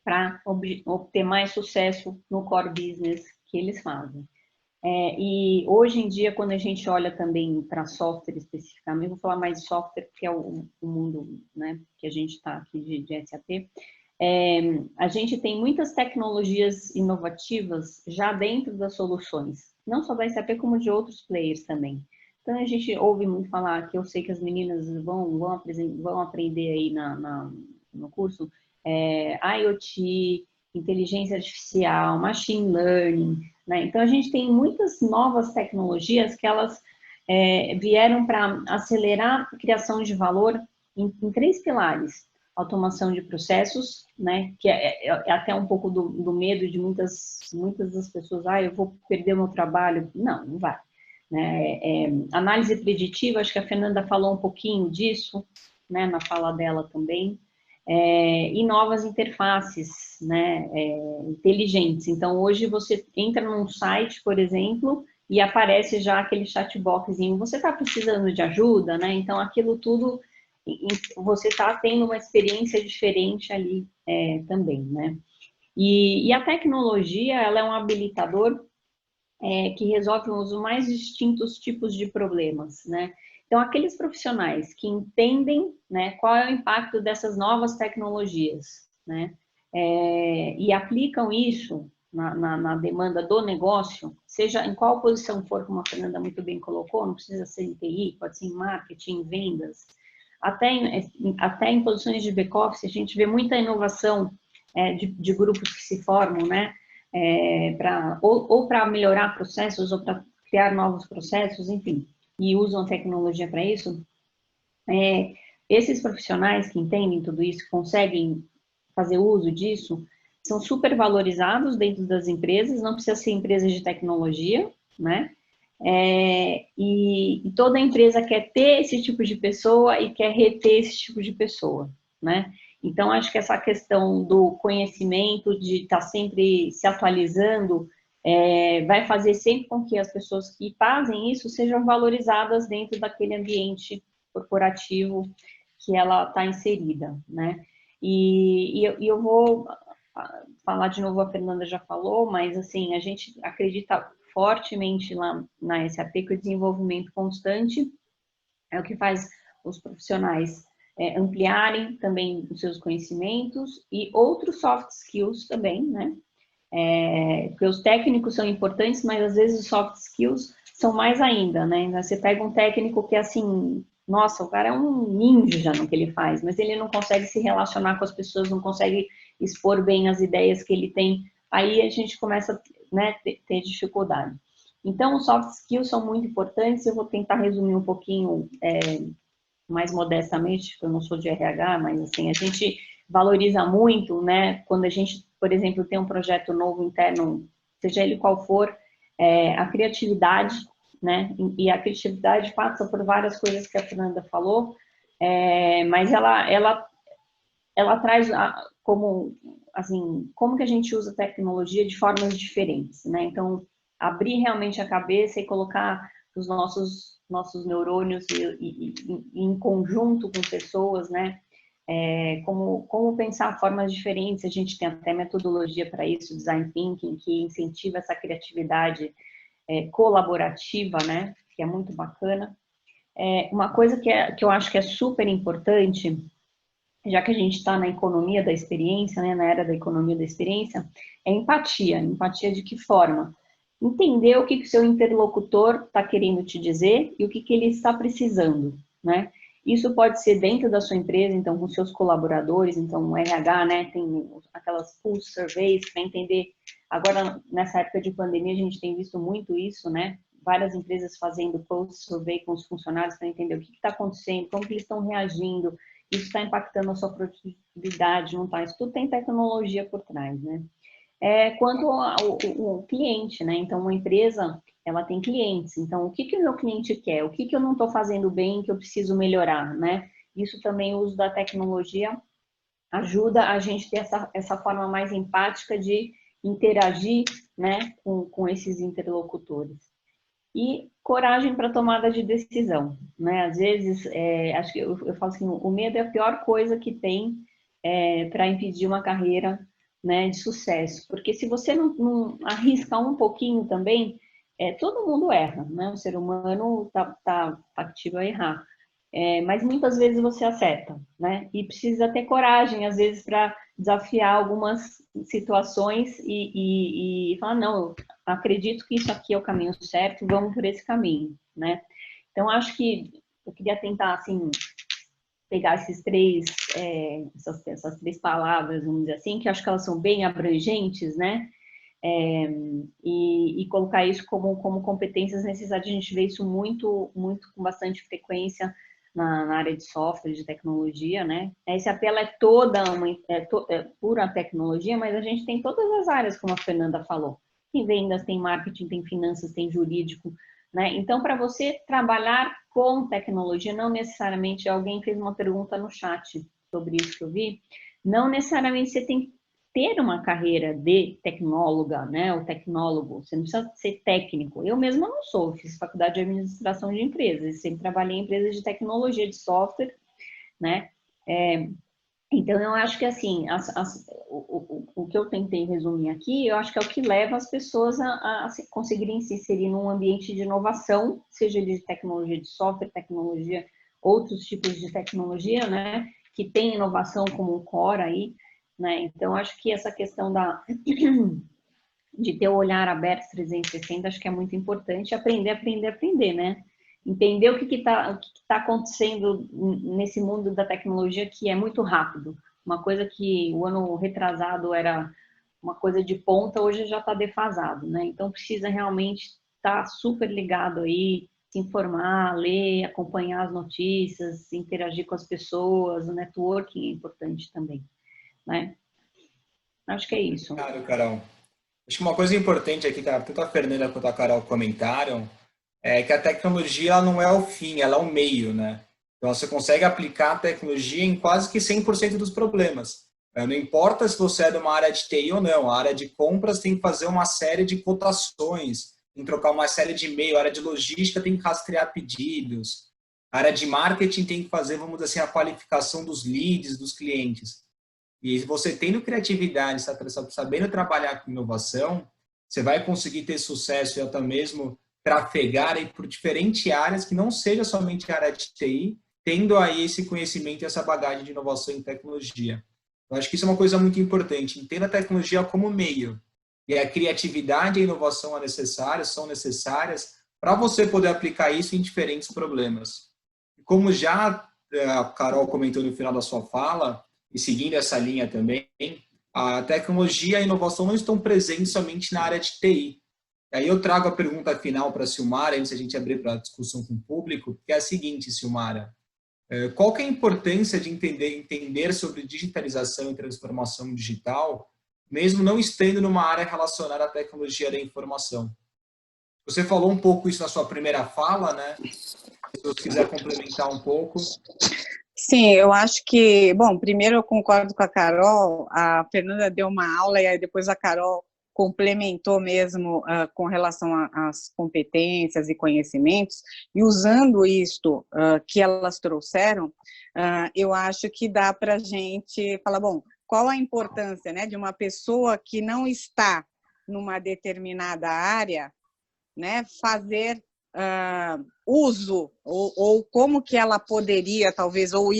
para obter mais sucesso no core business que eles fazem. E hoje em dia, quando a gente olha também para software especificamente, vou falar mais de software, porque é o mundo, né, que a gente está aqui de SAP, a gente tem muitas tecnologias inovativas já dentro das soluções, não só da SAP, como de outros players também. Então, a gente ouve muito falar, que eu sei que as meninas vão aprender aí no curso, IoT, inteligência artificial, machine learning, né? Então, a gente tem muitas novas tecnologias que elas vieram para acelerar a criação de valor em 3 pilares. Automação de processos, né, que é até um pouco do medo de muitas das pessoas, eu vou perder o meu trabalho. Não vai. Né? Análise preditiva, acho que a Fernanda falou um pouquinho disso, né, na fala dela também, e novas interfaces, né, inteligentes. Então, hoje você entra num site, por exemplo, e aparece já aquele chatbotzinho, você está precisando de ajuda, né? Então, aquilo tudo, você está tendo uma experiência diferente ali também, né? E a tecnologia, ela é um habilitador que resolve os mais distintos tipos de problemas, né? Então, aqueles profissionais que entendem, né, qual é o impacto dessas novas tecnologias, né, e aplicam isso na demanda do negócio, seja em qual posição for, como a Fernanda muito bem colocou, não precisa ser em TI, pode ser em marketing, vendas, até em posições de back-office, a gente vê muita inovação de grupos que se formam, né, ou para melhorar processos, ou para criar novos processos, enfim, e usam a tecnologia para isso. Esses profissionais que entendem tudo isso, conseguem fazer uso disso, são super valorizados dentro das empresas, não precisa ser empresa de tecnologia, né? E toda empresa quer ter esse tipo de pessoa e quer reter esse tipo de pessoa, né? Então, acho que essa questão do conhecimento, de estar sempre se atualizando, vai fazer sempre com que as pessoas que fazem isso sejam valorizadas dentro daquele ambiente corporativo que ela está inserida, né? E eu vou falar de novo, a Fernanda já falou, mas assim, a gente acredita fortemente lá na SAP que o desenvolvimento constante é o que faz os profissionais ampliarem também os seus conhecimentos e outros soft skills também, né? Porque os técnicos são importantes, mas às vezes os soft skills são mais ainda, né? Você pega um técnico que é assim, nossa, o cara é um ninja no que ele faz, mas ele não consegue se relacionar com as pessoas, não consegue expor bem as ideias que ele tem, aí a gente começa, né, ter dificuldade. Então, os soft skills são muito importantes, eu vou tentar resumir um pouquinho mais modestamente, porque eu não sou de RH, mas assim, a gente valoriza muito, né, quando a gente, por exemplo, tem um projeto novo interno, seja ele qual for, a criatividade, né, e a criatividade passa por várias coisas que a Fernanda falou, mas ela traz como, assim, como que a gente usa a tecnologia de formas diferentes, né, então, abrir realmente a cabeça e colocar os nossos neurônios em conjunto com pessoas, né? Como pensar formas diferentes, a gente tem até metodologia para isso, design thinking, que incentiva essa criatividade colaborativa, né? Que é muito bacana. Uma coisa que eu acho que é super importante, já que a gente está na economia da experiência, né? Na era da economia da experiência, é empatia. Empatia de que forma? Entender o que o seu interlocutor está querendo te dizer e o que ele está precisando, né? Isso pode ser dentro da sua empresa, então, com seus colaboradores, então, o RH, né, tem aquelas pulse surveys para entender. Agora, nessa época de pandemia, a gente tem visto muito isso, né? Várias empresas fazendo pulse survey com os funcionários para entender o que está acontecendo, como que eles estão reagindo, isso está impactando a sua produtividade, não está? Isso tudo tem tecnologia por trás, né? Quanto ao cliente, né? Então, uma empresa, ela tem clientes. Então, o que o meu cliente quer? O que eu não estou fazendo bem que eu preciso melhorar, né? Isso também, o uso da tecnologia ajuda a gente ter essa forma mais empática de interagir, né, com esses interlocutores. E coragem para tomada de decisão, né? Às vezes, acho que eu falo assim, o medo é a pior coisa que tem para impedir uma carreira, né, de sucesso, porque se você não arrisca um pouquinho também, todo mundo erra, né? O ser humano tá factível a errar, mas muitas vezes você acerta, né? E precisa ter coragem, às vezes, para desafiar algumas situações e falar, não, eu acredito que isso aqui é o caminho certo, vamos por esse caminho, né? Então, acho que eu queria tentar, assim, pegar essas três palavras, vamos dizer assim, que acho que elas são bem abrangentes, né? E colocar isso como competências necessárias. A gente vê isso muito com bastante frequência na área de software, de tecnologia, né? A SAP ela é toda pura tecnologia, mas a gente tem todas as áreas, como a Fernanda falou. Tem vendas, tem marketing, tem finanças, tem jurídico, né? Então, para você trabalhar com tecnologia, não necessariamente, alguém fez uma pergunta no chat sobre isso que eu vi, não necessariamente você tem que ter uma carreira de tecnóloga, né, ou tecnólogo, você não precisa ser técnico. Eu mesma não sou, fiz faculdade de administração de empresas, sempre trabalhei em empresas de tecnologia, de software, né, então eu acho que assim, o que eu tentei resumir aqui, eu acho que é o que leva as pessoas a conseguirem se inserir num ambiente de inovação, seja de tecnologia de software, tecnologia, outros tipos de tecnologia, né, que tem inovação como um core aí, né? Então, acho que essa questão de ter o olhar aberto 360, acho que é muito importante. Aprender, né? Entender o que tá acontecendo nesse mundo da tecnologia, que é muito rápido. Uma coisa que o ano retrasado era uma coisa de ponta, hoje já está defasado, né? Então, precisa realmente estar super ligado aí, se informar, ler, acompanhar as notícias, interagir com as pessoas, o networking é importante também, né? Acho que é isso. Claro, Carol. Acho que uma coisa importante aqui, que tanto a Fernanda quanto a Carol comentaram, é que a tecnologia ela não é o fim, ela é o meio, né? Então você consegue aplicar a tecnologia em quase que 100% dos problemas. Não importa se você é de uma área de TI ou não, a área de compras tem que fazer uma série de cotações, tem que trocar uma série de e-mail, a área de logística tem que rastrear pedidos, a área de marketing tem que fazer, vamos dizer assim, a qualificação dos leads, dos clientes. E você tendo criatividade, sabendo trabalhar com inovação, você vai conseguir ter sucesso e até mesmo trafegar aí por diferentes áreas que não seja somente a área de TI, tendo aí esse conhecimento e essa bagagem de inovação em tecnologia. Eu acho que isso é uma coisa muito importante. Entenda a tecnologia como meio. E a criatividade e a inovação são necessárias para você poder aplicar isso em diferentes problemas. Como já a Carol comentou no final da sua fala, e seguindo essa linha também, a tecnologia e a inovação não estão presentes somente na área de TI. Aí eu trago a pergunta final para a Silmara, antes de a gente abrir para a discussão com o público, que é a seguinte, Silmara. Qual que é a importância de entender sobre digitalização e transformação digital, mesmo não estando numa área relacionada à tecnologia da informação? Você falou um pouco isso na sua primeira fala, né? Se você quiser complementar um pouco. Sim, eu acho que, bom, primeiro eu concordo com a Carol, a Fernanda deu uma aula e aí depois a Carol complementou mesmo com relação às competências e conhecimentos, e usando isto que elas trouxeram, eu acho que dá para a gente falar, bom, qual a importância, né, de uma pessoa que não está numa determinada área, né, fazer uso, ou como que ela poderia, talvez, ou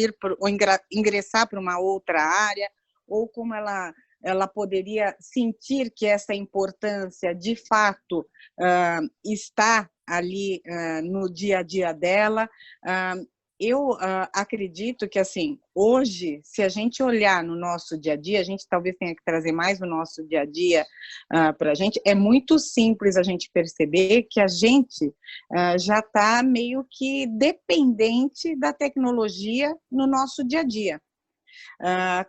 ingressar para uma outra área, ou como ela poderia sentir que essa importância, de fato, está ali no dia a dia dela. Eu acredito que, assim, hoje, se a gente olhar no nosso dia a dia, a gente talvez tenha que trazer mais o nosso dia a dia para a gente, é muito simples a gente perceber que a gente já está meio que dependente da tecnologia no nosso dia a dia.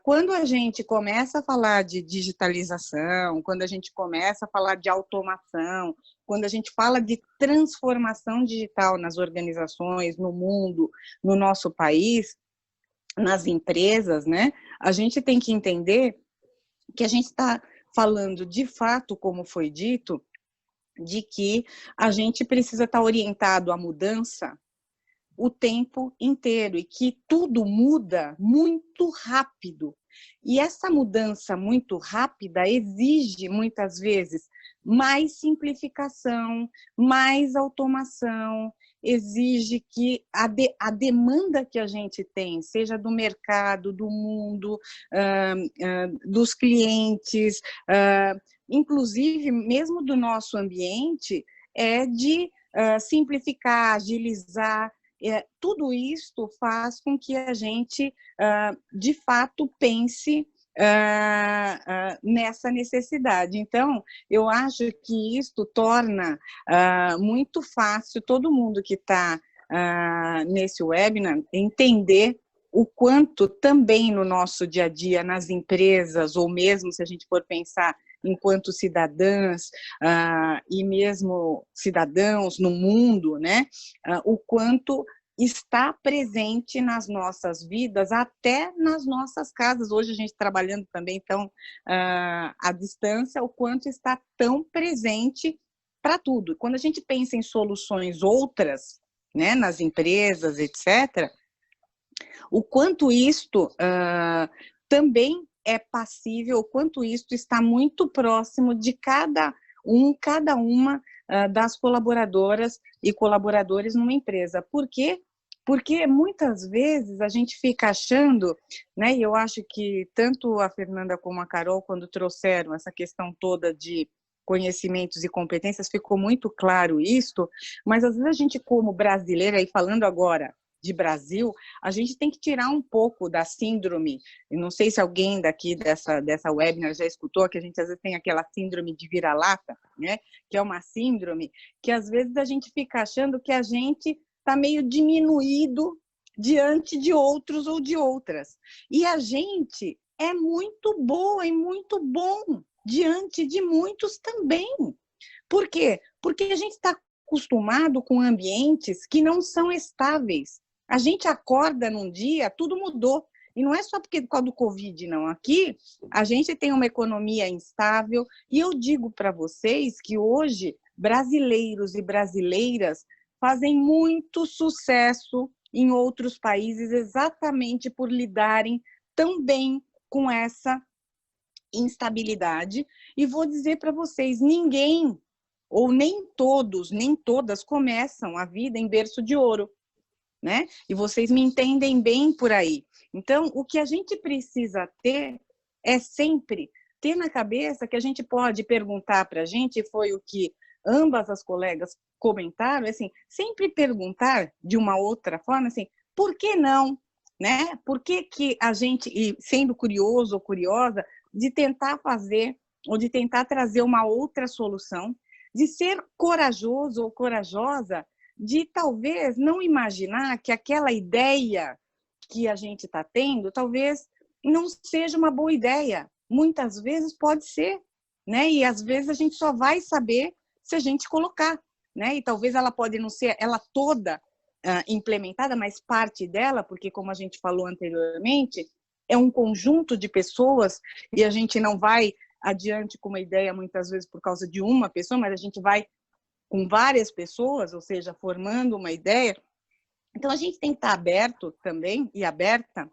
Quando a gente começa a falar de digitalização, quando a gente começa a falar de automação, quando a gente fala de transformação digital nas organizações, no mundo, no nosso país, nas empresas, né, a gente tem que entender que a gente está falando de fato, como foi dito, de que a gente precisa estar orientado à mudança o tempo inteiro e que tudo muda muito rápido. E essa mudança muito rápida exige, muitas vezes, mais simplificação, mais automação, exige que a demanda que a gente tem, seja do mercado, do mundo, dos clientes, inclusive mesmo do nosso ambiente, é de simplificar, agilizar. Tudo isto faz com que a gente, de fato, pense nessa necessidade. Então, eu acho que isto torna muito fácil todo mundo que está nesse webinar entender o quanto também no nosso dia a dia, nas empresas, ou mesmo se a gente for pensar enquanto cidadãs e mesmo cidadãos no mundo, né, o quanto está presente nas nossas vidas, até nas nossas casas. Hoje a gente trabalhando também tão à distância, o quanto está tão presente para tudo. Quando a gente pensa em soluções outras, né, nas empresas, etc., o quanto isto também é passível, o quanto isto está muito próximo de cada uma das colaboradoras e colaboradores numa empresa. Por quê? Porque muitas vezes a gente fica achando, né, e eu acho que tanto a Fernanda como a Carol, quando trouxeram essa questão toda de conhecimentos e competências, ficou muito claro isto, mas às vezes a gente, como brasileira, e falando agora de Brasil, a gente tem que tirar um pouco da síndrome, eu não sei se alguém daqui dessa webinar já escutou, que a gente às vezes tem aquela síndrome de vira-lata, né? Que é uma síndrome que às vezes a gente fica achando que a gente está meio diminuído diante de outros ou de outras. E a gente é muito boa e muito bom diante de muitos também. Por quê? Porque a gente está acostumado com ambientes que não são estáveis. A gente acorda num dia, tudo mudou. E não é só por causa do Covid, não. Aqui, a gente tem uma economia instável. E eu digo para vocês que hoje, brasileiros e brasileiras fazem muito sucesso em outros países exatamente por lidarem tão bem com essa instabilidade. E vou dizer para vocês, ninguém, ou nem todos, nem todas começam a vida em berço de ouro, né? E vocês me entendem bem por aí. Então, o que a gente precisa ter é sempre ter na cabeça que a gente pode perguntar para a gente, e foi o que ambas as colegas comentaram, assim, sempre perguntar de uma outra forma, assim, por que não? Né? Por que a gente, e sendo curioso ou curiosa, de tentar fazer, ou de tentar trazer uma outra solução, de ser corajoso ou corajosa, de talvez não imaginar que aquela ideia que a gente está tendo, talvez não seja uma boa ideia. Muitas vezes pode ser, né? E às vezes a gente só vai saber se a gente colocar, né? E talvez ela pode não ser ela toda implementada, mas parte dela, porque como a gente falou anteriormente, é um conjunto de pessoas e a gente não vai adiante com uma ideia muitas vezes por causa de uma pessoa, mas a gente vai com várias pessoas, ou seja, formando uma ideia. Então, a gente tem que estar aberto também, e aberta,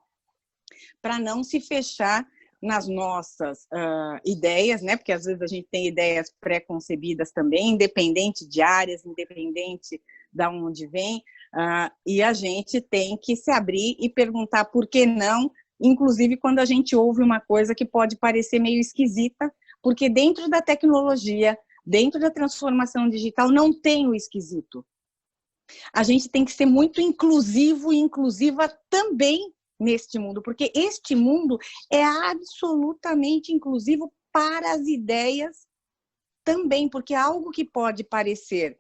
para não se fechar nas nossas ideias, né? Porque às vezes a gente tem ideias pré-concebidas também, independente de áreas, independente de onde vem, e a gente tem que se abrir e perguntar por que não, inclusive quando a gente ouve uma coisa que pode parecer meio esquisita, porque dentro da tecnologia, dentro da transformação digital, não tem o esquisito. A gente tem que ser muito inclusivo e inclusiva também neste mundo, porque este mundo é absolutamente inclusivo para as ideias também, porque algo que pode parecer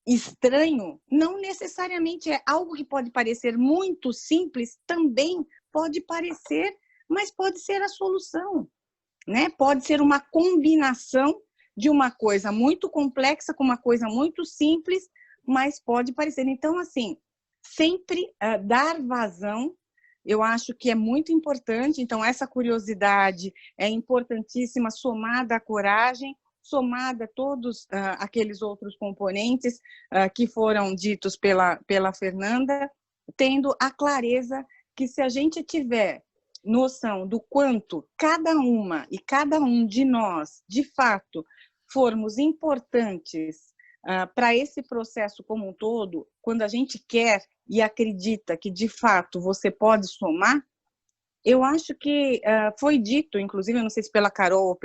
estranho, não necessariamente é algo que pode parecer muito simples, também pode parecer, mas pode ser a solução, né? Pode ser uma combinação de uma coisa muito complexa com uma coisa muito simples, mas pode parecer. Então, assim, sempre dar vazão, eu acho que é muito importante. Então, essa curiosidade é importantíssima, somada à coragem, somada a todos aqueles outros componentes que foram ditos pela Fernanda, tendo a clareza que se a gente tiver noção do quanto cada uma e cada um de nós, de fato, formos importantes para esse processo como um todo, quando a gente quer e acredita que, de fato, você pode somar, eu acho que foi dito, inclusive, eu não sei se pela Carol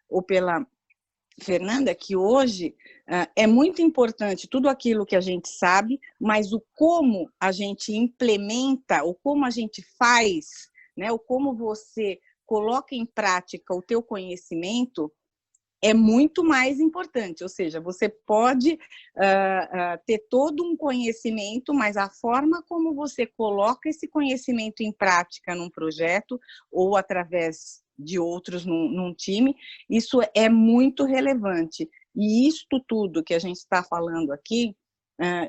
ou pela Fernanda, que hoje é muito importante tudo aquilo que a gente sabe, mas o como a gente implementa, o como a gente faz, né, o como você coloca em prática o teu conhecimento é muito mais importante. Ou seja, você pode ter todo um conhecimento, mas a forma como você coloca esse conhecimento em prática num projeto ou através de outros num time, isso é muito relevante. E isto tudo que a gente está falando aqui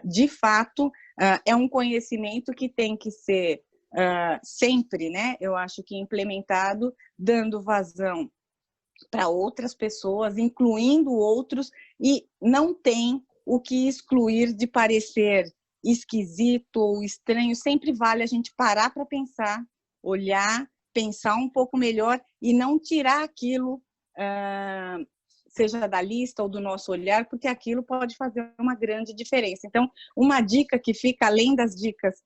de fato, é um conhecimento que tem que ser sempre, né, eu acho que implementado, dando vazão para outras pessoas, incluindo outros, e não tem o que excluir de parecer esquisito ou estranho. Sempre vale a gente parar para pensar, olhar, pensar um pouco melhor e não tirar aquilo, seja da lista ou do nosso olhar, porque aquilo pode fazer uma grande diferença. Então, uma dica que fica, além das dicas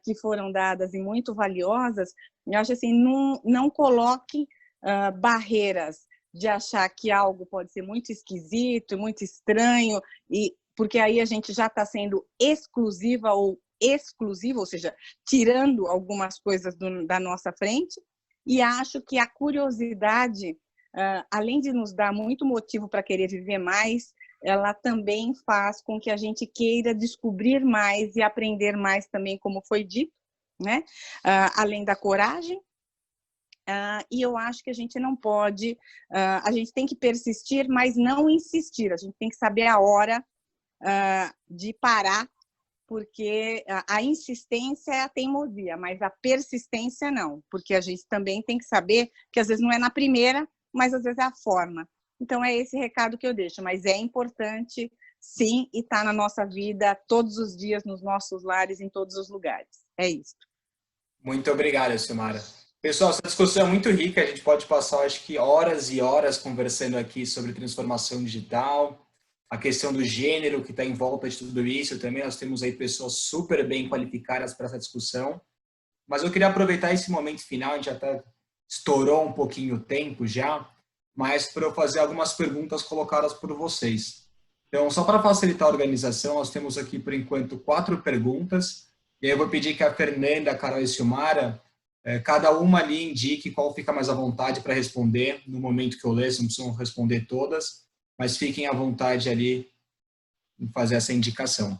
que foram dadas e muito valiosas, eu acho assim, não coloque barreiras de achar que algo pode ser muito esquisito, muito estranho, porque aí a gente já está sendo exclusiva ou exclusivo, ou seja, tirando algumas coisas da nossa frente, e acho que a curiosidade, além de nos dar muito motivo para querer viver mais, ela também faz com que a gente queira descobrir mais e aprender mais também, como foi dito, né? Além da coragem. E eu acho que a gente não pode, a gente tem que persistir, mas não insistir, a gente tem que saber a hora de parar, porque a insistência é a teimosia, mas a persistência não, porque a gente também tem que saber que às vezes não é na primeira, mas às vezes é a forma. Então é esse recado que eu deixo, mas é importante sim, e está na nossa vida todos os dias, nos nossos lares, em todos os lugares. É isso. Muito obrigado, Silmara. Pessoal, essa discussão é muito rica, a gente pode passar, acho que, horas e horas conversando aqui sobre transformação digital, a questão do gênero que está em volta de tudo isso também, nós temos aí pessoas super bem qualificadas para essa discussão, mas eu queria aproveitar esse momento final, a gente até estourou um pouquinho o tempo já, mas para eu fazer algumas perguntas colocadas por vocês. Então, só para facilitar a organização, nós temos aqui, por enquanto, 4 perguntas, e aí eu vou pedir que a Fernanda, a Carol e a Silmara, cada uma ali indique qual fica mais à vontade para responder no momento que eu ler, não precisam responder todas, mas fiquem à vontade ali em fazer essa indicação.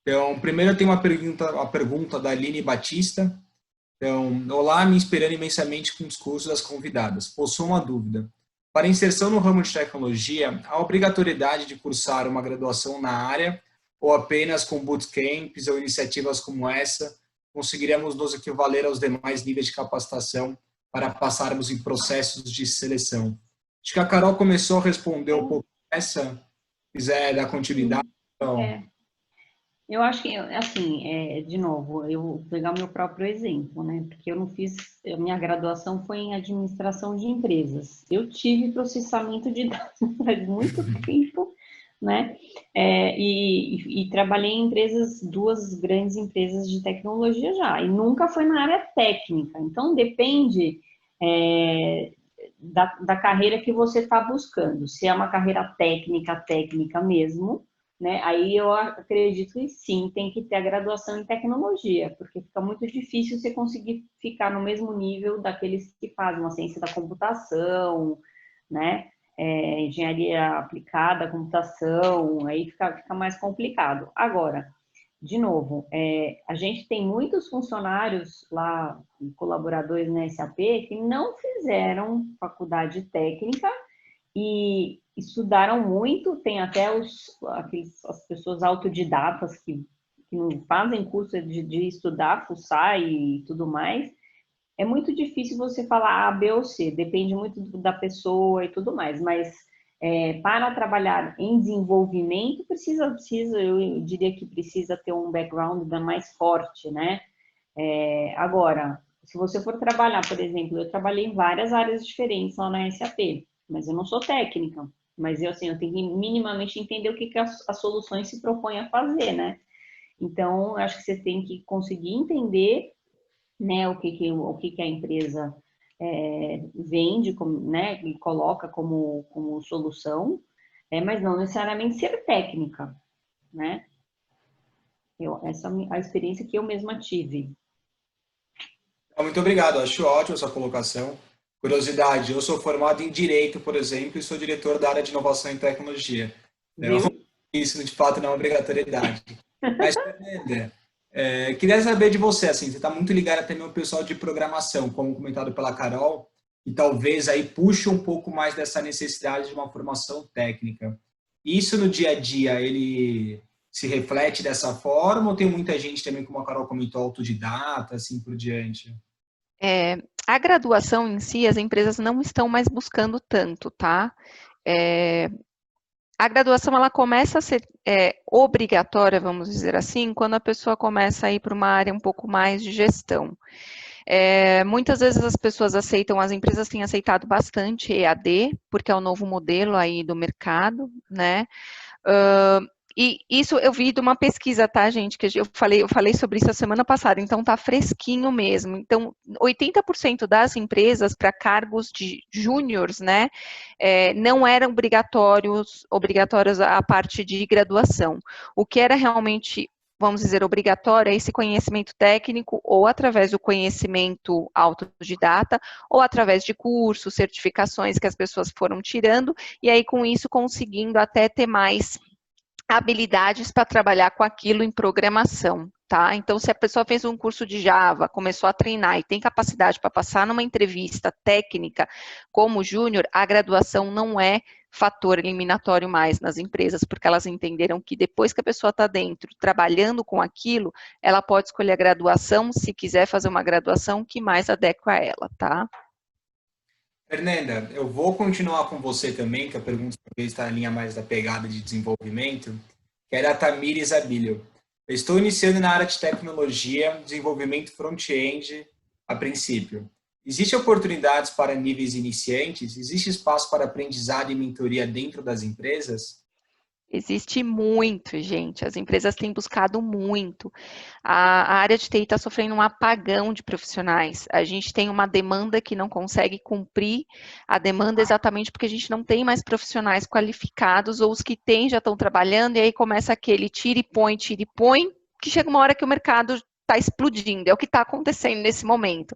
Então, primeiro eu tenho uma pergunta da Aline Batista. Então, olá, me inspirando imensamente com os cursos das convidadas. Possuo uma dúvida. Para inserção no ramo de tecnologia, há obrigatoriedade de cursar uma graduação na área ou apenas com bootcamps ou iniciativas como essa conseguiremos nos equivaler aos demais níveis de capacitação para passarmos em processos de seleção? Acho que a Carol começou a responder um pouco essa, quiser dar continuidade. Então... Eu acho que, assim, de novo, eu vou pegar o meu próprio exemplo, né? Porque eu não fiz, a minha graduação foi em administração de empresas. Eu tive processamento de dados faz muito tempo, né? E trabalhei em empresas, 2 grandes empresas de tecnologia já, e nunca foi na área técnica. Então, depende da carreira que você está buscando. Se é uma carreira técnica mesmo, né? Aí eu acredito que sim, tem que ter a graduação em tecnologia, porque fica muito difícil você conseguir ficar no mesmo nível daqueles que fazem uma ciência da computação, né? Engenharia aplicada, computação, aí fica mais complicado. Agora, de novo, a gente tem muitos funcionários lá, colaboradores na SAP, que não fizeram faculdade técnica e estudaram muito, tem até as pessoas autodidatas que não fazem curso de estudar, fuçar e tudo mais. É muito difícil você falar A, B ou C, depende muito da pessoa e tudo mais, mas para trabalhar em desenvolvimento, eu diria que precisa ter um background mais forte, né? Agora, se você for trabalhar, por exemplo, eu trabalhei em várias áreas diferentes lá na SAP, mas eu não sou técnica, mas eu tenho que minimamente entender o que as soluções se propõem a fazer, né? Então, eu acho que você tem que conseguir entender, né, o que a empresa vende, né, e coloca como solução, mas não necessariamente ser técnica, né? Essa é a experiência que eu mesma tive. Muito obrigado, acho ótima a sua colocação. Curiosidade, eu sou formado em Direito, por exemplo, e sou diretor da área de Inovação e Tecnologia. Então, isso, de fato, não é obrigatoriedade. Mas, Fernanda, queria saber de você, assim, você está muito ligado também ao pessoal de programação, como comentado pela Carol, e talvez aí puxe um pouco mais dessa necessidade de uma formação técnica. Isso no dia a dia, se reflete dessa forma ou tem muita gente também, como a Carol comentou, autodidata, assim por diante? A graduação em si, as empresas não estão mais buscando tanto, tá? A graduação, ela começa a ser obrigatória, vamos dizer assim, quando a pessoa começa a ir para uma área um pouco mais de gestão. Muitas vezes as pessoas aceitam, as empresas têm aceitado bastante EAD, porque é o novo modelo aí do mercado, né? E isso eu vi de uma pesquisa, tá, gente? Que eu falei sobre isso a semana passada, então tá fresquinho mesmo. Então, 80% das empresas para cargos de júniores, né, não eram obrigatórios a parte de graduação. O que era realmente, vamos dizer, obrigatório é esse conhecimento técnico, ou através do conhecimento autodidata, ou através de cursos, certificações que as pessoas foram tirando, e aí com isso conseguindo até ter mais habilidades para trabalhar com aquilo em programação, tá? Então, se a pessoa fez um curso de Java, começou a treinar e tem capacidade para passar numa entrevista técnica como júnior, a graduação não é fator eliminatório mais nas empresas, porque elas entenderam que depois que a pessoa está dentro, trabalhando com aquilo, ela pode escolher a graduação, se quiser fazer uma graduação que mais adequa a ela, tá? Fernanda, eu vou continuar com você também, que a pergunta talvez está na linha mais da pegada de desenvolvimento, que é da Tamires Abílio. Eu estou iniciando na área de tecnologia, desenvolvimento front-end a princípio. Existem oportunidades para níveis iniciantes? Existe espaço para aprendizado e mentoria dentro das empresas? Existe muito, gente. As empresas têm buscado muito. A área de TI está sofrendo um apagão de profissionais. A gente tem uma demanda que não consegue cumprir a demanda exatamente porque a gente não tem mais profissionais qualificados, ou os que tem já estão trabalhando, e aí começa aquele tira e põe, que chega uma hora que o mercado está explodindo. É o que está acontecendo nesse momento.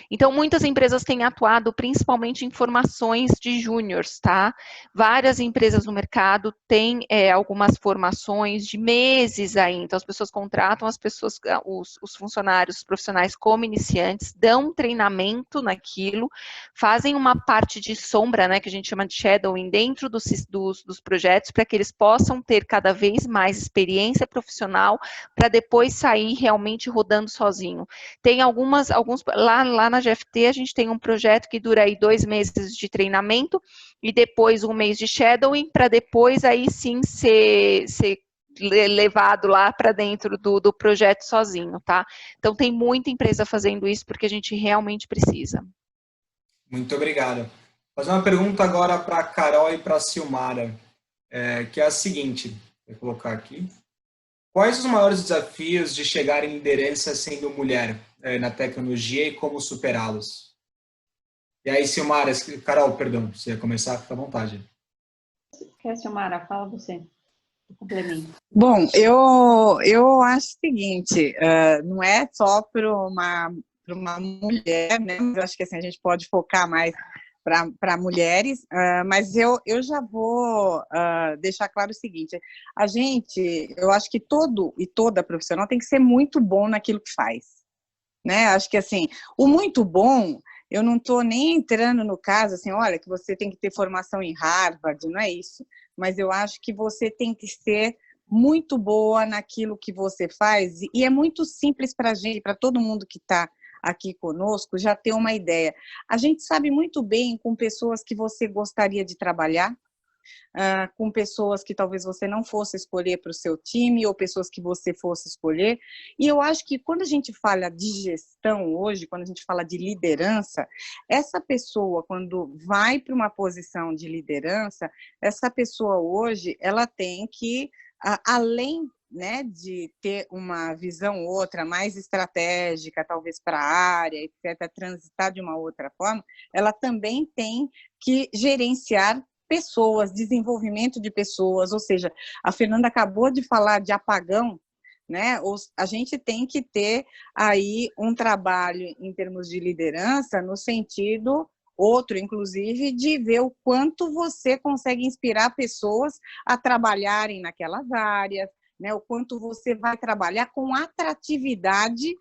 Então, muitas empresas têm atuado principalmente em formações de júniores, tá? Várias empresas no mercado têm algumas formações de meses aí. Então, as pessoas contratam as pessoas, os funcionários, os profissionais como iniciantes, dão um treinamento naquilo, fazem uma parte de sombra, né, que a gente chama de shadowing, dentro dos projetos, para que eles possam ter cada vez mais experiência profissional, para depois sair realmente rodando sozinho. Tem alguns, lá na GFT a gente tem um projeto que dura aí 2 meses de treinamento e depois 1 mês de shadowing, para depois aí sim ser levado lá para dentro do projeto sozinho, tá? Então tem muita empresa fazendo isso porque a gente realmente precisa. Muito obrigado. Vou fazer uma pergunta agora para a Carol e para a Silmara, que é a seguinte, vou colocar aqui. Quais os maiores desafios de chegar em liderança sendo mulher na tecnologia e como superá-los? E aí, Silmara, Carol, perdão, você ia começar, fica à vontade. Quer, Silmara? Fala você. Complemento. Bom, eu acho o seguinte, não é só para uma mulher, né? Eu acho que assim, a gente pode focar mais para mulheres, mas eu já vou deixar claro o seguinte, eu acho que todo e toda profissional tem que ser muito bom naquilo que faz, né? Acho que assim, o muito bom, eu não estou nem entrando no caso, assim, olha, que você tem que ter formação em Harvard, não é isso, mas eu acho que você tem que ser muito boa naquilo que você faz, e é muito simples para a gente, para todo mundo que está aqui conosco, já ter uma ideia. A gente sabe muito bem com pessoas que você gostaria de trabalhar, com pessoas que talvez você não fosse escolher para o seu time, ou pessoas que você fosse escolher. E eu acho que quando a gente fala de gestão hoje, quando a gente fala de liderança, essa pessoa, quando vai para uma posição de liderança, essa pessoa hoje, ela tem que, além, né, de ter uma visão outra, mais estratégica, talvez para a área, etc., transitar de uma outra forma, ela também tem que gerenciar pessoas, desenvolvimento de pessoas, ou seja, a Fernanda acabou de falar de apagão, né? A gente tem que ter aí um trabalho em termos de liderança no sentido outro, inclusive, de ver o quanto você consegue inspirar pessoas a trabalharem naquelas áreas, né? O quanto você vai trabalhar com atratividade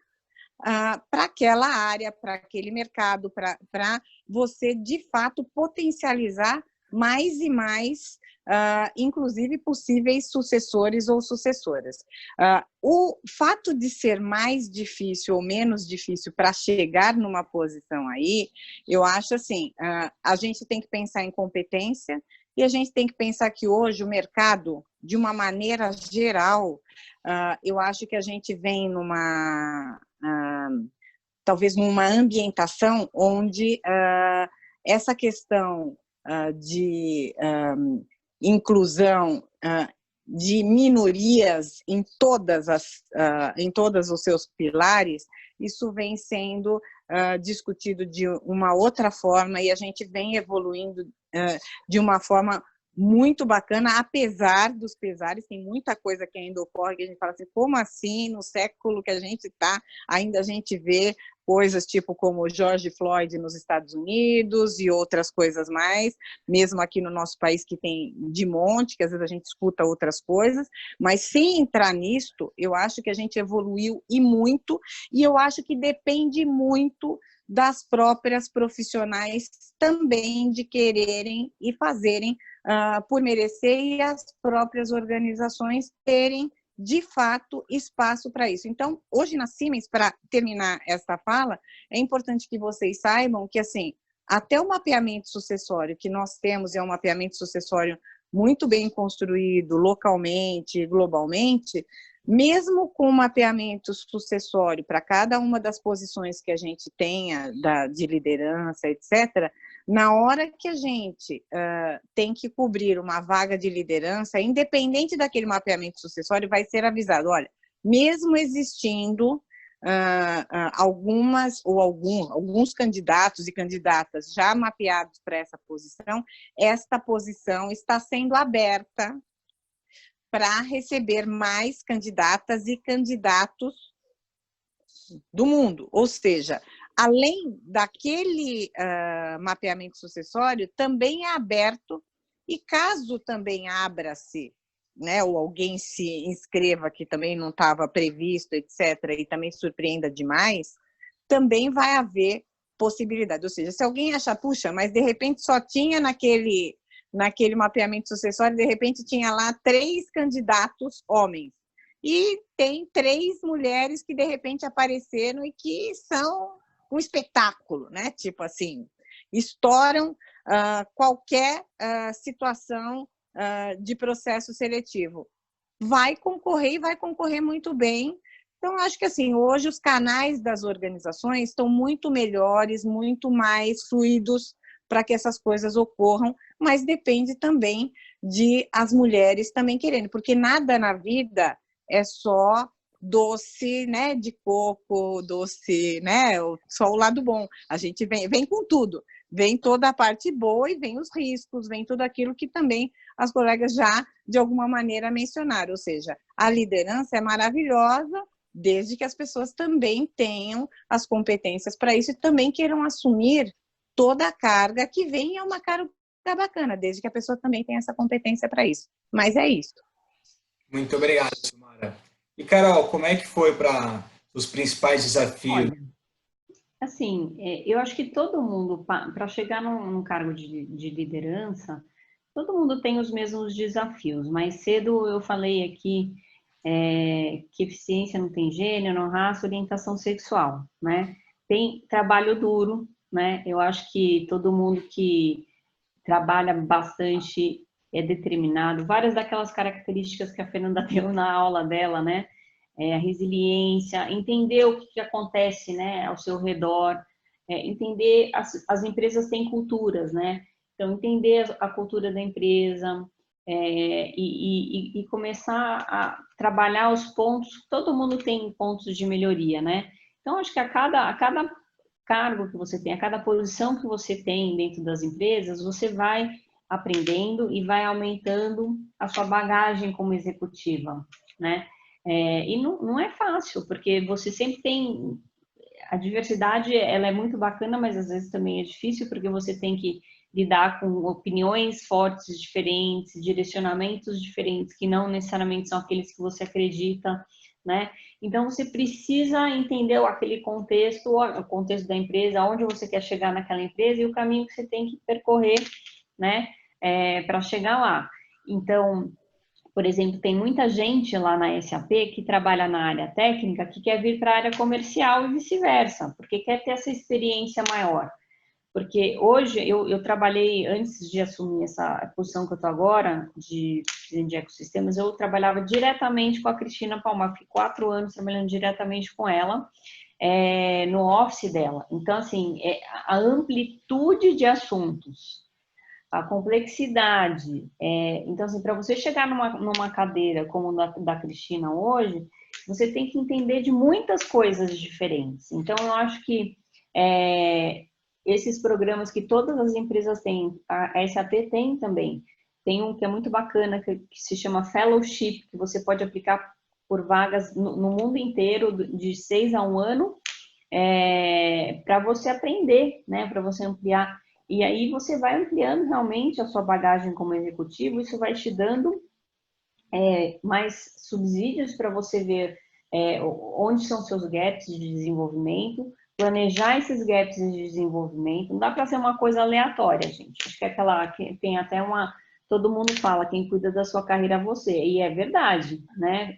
para aquela área, para aquele mercado, para você, de fato, potencializar mais e mais inclusive possíveis sucessores ou sucessoras. O fato de ser mais difícil ou menos difícil para chegar numa posição aí, eu acho assim, a gente tem que pensar em competência e a gente tem que pensar que hoje o mercado, de uma maneira geral, eu acho que a gente vem talvez numa ambientação onde essa questão de inclusão de minorias em todos os seus pilares, isso vem sendo discutido de uma outra forma e a gente vem evoluindo de uma forma muito bacana, apesar dos pesares, tem muita coisa que ainda ocorre, que a gente fala assim, como assim, no século que a gente está, ainda a gente vê coisas tipo como George Floyd nos Estados Unidos e outras coisas mais, mesmo aqui no nosso país que tem de monte, que às vezes a gente escuta outras coisas, mas sem entrar nisto, eu acho que a gente evoluiu e muito, e eu acho que depende muito das próprias profissionais também de quererem e fazerem por merecer e as próprias organizações terem, de fato, espaço para isso. Então, hoje na Siemens, para terminar esta fala, é importante que vocês saibam que, assim, até o mapeamento sucessório que nós temos é um mapeamento sucessório muito bem construído localmente, globalmente, mesmo com o mapeamento sucessório para cada uma das posições que a gente tenha, de liderança, etc., na hora que a gente tem que cobrir uma vaga de liderança, independente daquele mapeamento sucessório, vai ser avisado, olha, mesmo existindo alguns candidatos e candidatas já mapeados para essa posição, esta posição está sendo aberta para receber mais candidatas e candidatos do mundo, ou seja, além daquele mapeamento sucessório, também é aberto, e caso também abra-se, né, ou alguém se inscreva que também não estava previsto, etc., e também surpreenda demais, também vai haver possibilidade. Ou seja, se alguém achar, puxa, mas de repente só tinha naquele mapeamento sucessório, de repente tinha lá 3 candidatos homens, e tem 3 mulheres que de repente apareceram e que são um espetáculo, né? Tipo assim, estouram qualquer situação de processo seletivo. Vai concorrer e vai concorrer muito bem. Então, acho que assim, hoje os canais das organizações estão muito melhores, muito mais fluidos para que essas coisas ocorram, mas depende também de as mulheres também querendo, porque nada na vida é só doce, né, de coco, doce, né, só o lado bom. A gente vem com tudo, vem toda a parte boa e vem os riscos, vem tudo aquilo que também as colegas já, de alguma maneira, mencionaram. Ou seja, a liderança é maravilhosa, desde que as pessoas também tenham as competências para isso e também queiram assumir toda a carga que vem, é uma carga bacana, desde que a pessoa também tenha essa competência para isso. Mas é isso. Muito obrigado, Silmara. E, Carol, como é que foi para os principais desafios? Olha, assim, eu acho que todo mundo, para chegar num cargo de liderança, todo mundo tem os mesmos desafios. Mais cedo eu falei aqui que eficiência não tem gênero, não raça, orientação sexual, né? Tem trabalho duro, né? Eu acho que todo mundo que trabalha bastante é determinado. Várias daquelas características que a Fernanda deu na aula dela, né? A resiliência, entender o que acontece, né, ao seu redor, entender, as empresas têm culturas, né? Então, entender a cultura da empresa e começar a trabalhar os pontos, todo mundo tem pontos de melhoria, né? Então, acho que a cada cargo que você tem, a cada posição que você tem dentro das empresas, você vai aprendendo e vai aumentando a sua bagagem como executiva, né? E não é fácil, porque você sempre tem... A diversidade, ela é muito bacana, mas às vezes também é difícil, porque você tem que lidar com opiniões fortes diferentes, direcionamentos diferentes, que não necessariamente são aqueles que você acredita, né? Então, você precisa entender aquele contexto, o contexto da empresa, onde você quer chegar naquela empresa e o caminho que você tem que percorrer, né, para chegar lá. Então, por exemplo, tem muita gente lá na SAP que trabalha na área técnica que quer vir para a área comercial e vice-versa, porque quer ter essa experiência maior. Porque hoje eu trabalhei, antes de assumir essa posição que eu estou agora, de presidente de ecossistemas, eu trabalhava diretamente com a Cristina Palma, fiquei 4 anos trabalhando diretamente com ela, no office dela. Então, assim, a amplitude de assuntos, a complexidade. Então, assim, para você chegar numa cadeira como da Cristina hoje, você tem que entender de muitas coisas diferentes. Então, eu acho que esses programas que todas as empresas têm, a SAP tem também. Tem um que é muito bacana, que se chama Fellowship, que você pode aplicar por vagas no mundo inteiro, de 6 a 1 ano, para você aprender, né? Para você ampliar. E aí você vai ampliando realmente a sua bagagem como executivo, isso vai te dando mais subsídios para você ver onde são seus gaps de desenvolvimento, planejar esses gaps de desenvolvimento. Não dá para ser uma coisa aleatória, gente. Acho que que tem até todo mundo fala, quem cuida da sua carreira é você, e é verdade, né?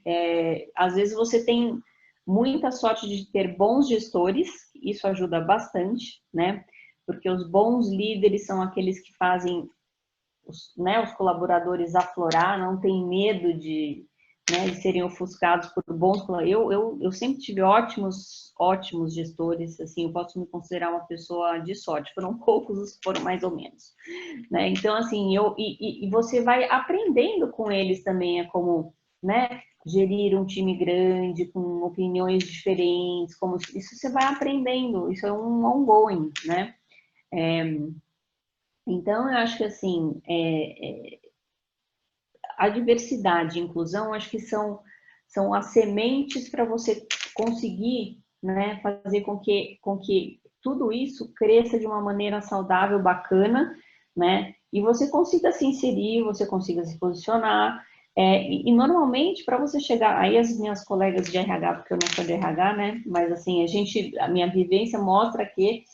Às vezes você tem muita sorte de ter bons gestores, isso ajuda bastante, né? Porque os bons líderes são aqueles que fazem os colaboradores aflorar, não tem medo de serem ofuscados por bons colaboradores. Eu sempre tive ótimos gestores, assim, eu posso me considerar uma pessoa de sorte, foram poucos os que foram mais ou menos, né? Então, assim, e você vai aprendendo com eles também, como, né, gerir um time grande, com opiniões diferentes, como isso você vai aprendendo, isso é um ongoing, né? Então, eu acho que, assim, a diversidade e inclusão, acho que são as sementes para você conseguir, né, fazer com que tudo isso cresça de uma maneira saudável, bacana, né, e você consiga se inserir, você consiga se posicionar, e normalmente, para você chegar, aí as minhas colegas de RH, porque eu não sou de RH, né, mas assim, a minha vivência mostra que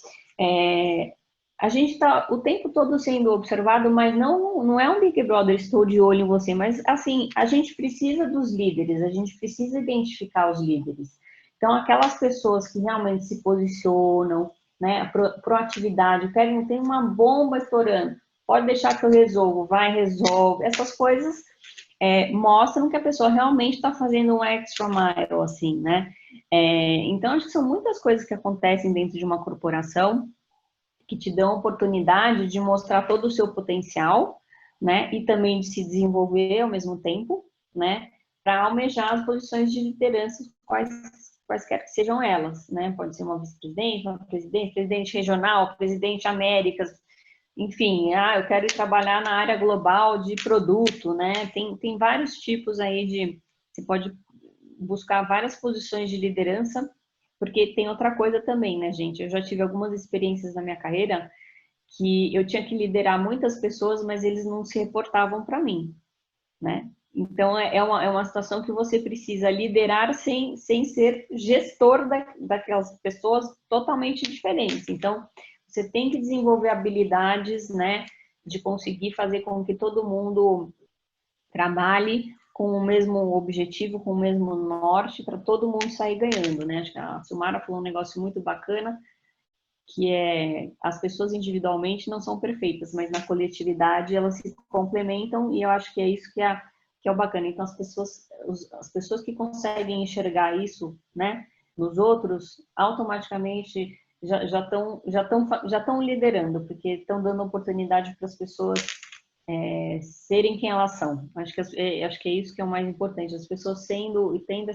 a gente está o tempo todo sendo observado, mas não é um Big Brother, estou de olho em você, mas assim, a gente precisa dos líderes, a gente precisa identificar os líderes. Então, aquelas pessoas que realmente se posicionam, né, proatividade, tem uma bomba estourando, pode deixar que eu resolvo, vai, resolve, essas coisas mostram que a pessoa realmente está fazendo um extra mile, assim, né? Então, acho que são muitas coisas que acontecem dentro de uma corporação, que te dão a oportunidade de mostrar todo o seu potencial, né, e também de se desenvolver ao mesmo tempo, né, para almejar as posições de liderança, quaisquer que sejam elas, né, pode ser uma vice-presidente, uma presidente, presidente regional, presidente Américas, enfim, eu quero ir trabalhar na área global de produto, né, tem vários tipos aí você pode buscar várias posições de liderança, porque tem outra coisa também, né, gente? Eu já tive algumas experiências na minha carreira que eu tinha que liderar muitas pessoas, mas eles não se reportavam para mim, né? Então, é uma situação que você precisa liderar sem ser gestor daquelas pessoas totalmente diferentes. Então, você tem que desenvolver habilidades, né, de conseguir fazer com que todo mundo trabalhe com o mesmo objetivo, com o mesmo norte, para todo mundo sair ganhando, né? Acho que a Silmara falou um negócio muito bacana, que as pessoas individualmente não são perfeitas, mas na coletividade elas se complementam, e eu acho que é isso que é o bacana. Então, as pessoas que conseguem enxergar isso, né, nos outros, automaticamente já estão liderando, porque estão dando oportunidade para as pessoas serem quem elas são. Acho que é isso que é o mais importante, as pessoas sendo e tendo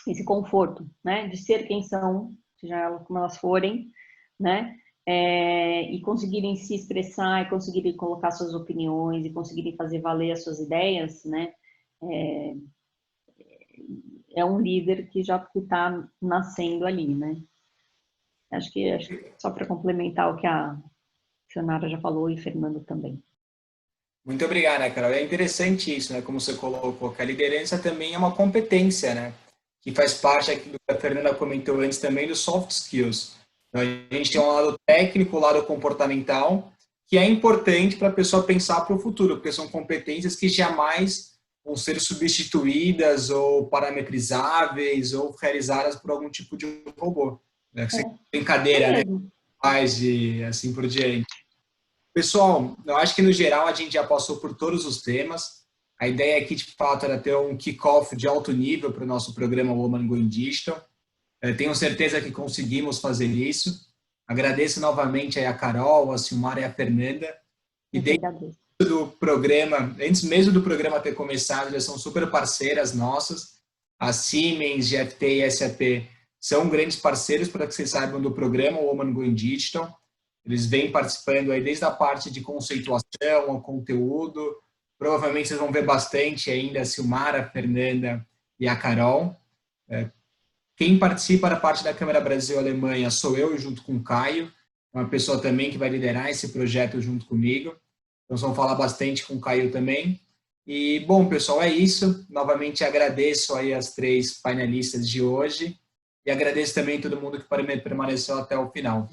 esse conforto, né, de ser quem são, seja como elas forem, né, e conseguirem se expressar, e conseguirem colocar suas opiniões, e conseguirem fazer valer as suas ideias, né, é um líder que já está nascendo ali, né. Acho que só para complementar o que a Sionara já falou e Fernando também. Muito obrigado, né, Carol? É interessante isso, né? Como você colocou, que a liderança também é uma competência, né? Que faz parte aqui do que a Fernanda comentou antes também dos soft skills. Então, a gente tem um lado técnico, um lado comportamental, que é importante para a pessoa pensar para o futuro, porque são competências que jamais vão ser substituídas ou parametrizáveis ou realizadas por algum tipo de robô. Né? Brincadeira, né? Faz e assim por diante. Pessoal, eu acho que no geral a gente já passou por todos os temas. A ideia aqui, de fato, era ter um kick-off de alto nível para o nosso programa Woman Going Digital. Tenho certeza que conseguimos fazer isso. Agradeço novamente a Carol, a Silmara e a Fernanda. E dentro do programa, antes mesmo do programa ter começado, já são super parceiras nossas. A Siemens, GFT e SAP são grandes parceiros, para que vocês saibam, do programa Woman Going Digital. Eles vêm participando aí desde a parte de conceituação, ao conteúdo. Provavelmente vocês vão ver bastante ainda a Silmara, a Fernanda e a Carol. Quem participa da parte da Câmara Brasil-Alemanha sou eu, junto com o Caio, uma pessoa também que vai liderar esse projeto junto comigo. Então, vamos falar bastante com o Caio também. E, bom, pessoal, é isso. Novamente agradeço aí as 3 painelistas de hoje e agradeço também todo mundo que permaneceu até o final.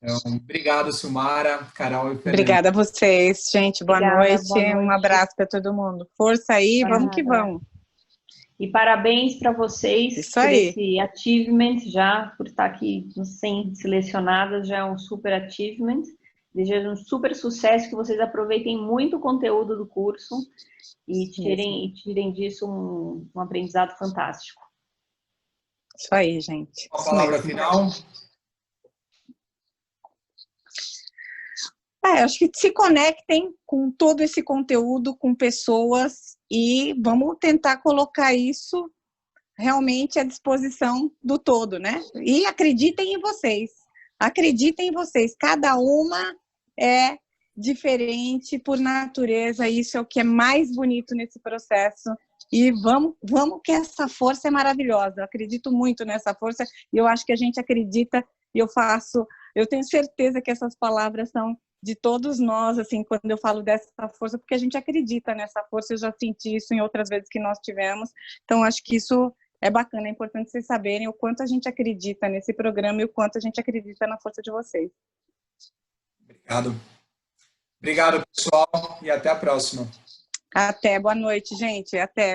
Então, obrigado, Silmara, Carol e Fernanda. Obrigada a vocês, gente. Boa noite. Boa noite. Um abraço para todo mundo. Força aí, vamos que vamos. E parabéns para vocês Isso por aí. esse achievement, já por estar aqui nos 100 selecionadas, já é um super achievement. Desejo um super sucesso, que vocês aproveitem muito o conteúdo do curso e tirem disso um aprendizado fantástico. Isso aí, gente. A palavra final. Acho que se conectem com todo esse conteúdo, com pessoas, e vamos tentar colocar isso realmente à disposição do todo, né? E acreditem em vocês. Acreditem em vocês. Cada uma é diferente por natureza. Isso é o que é mais bonito nesse processo. E vamos que essa força é maravilhosa. Eu acredito muito nessa força e eu acho que a gente acredita e eu tenho certeza que essas palavras são de todos nós, assim, quando eu falo dessa força, porque a gente acredita nessa força. Eu já senti isso em outras vezes que nós tivemos. Então, acho que isso é bacana, é importante vocês saberem o quanto a gente acredita nesse programa e o quanto a gente acredita na força de vocês. Obrigado. Obrigado, pessoal, e até a próxima. Até, boa noite, gente. Até.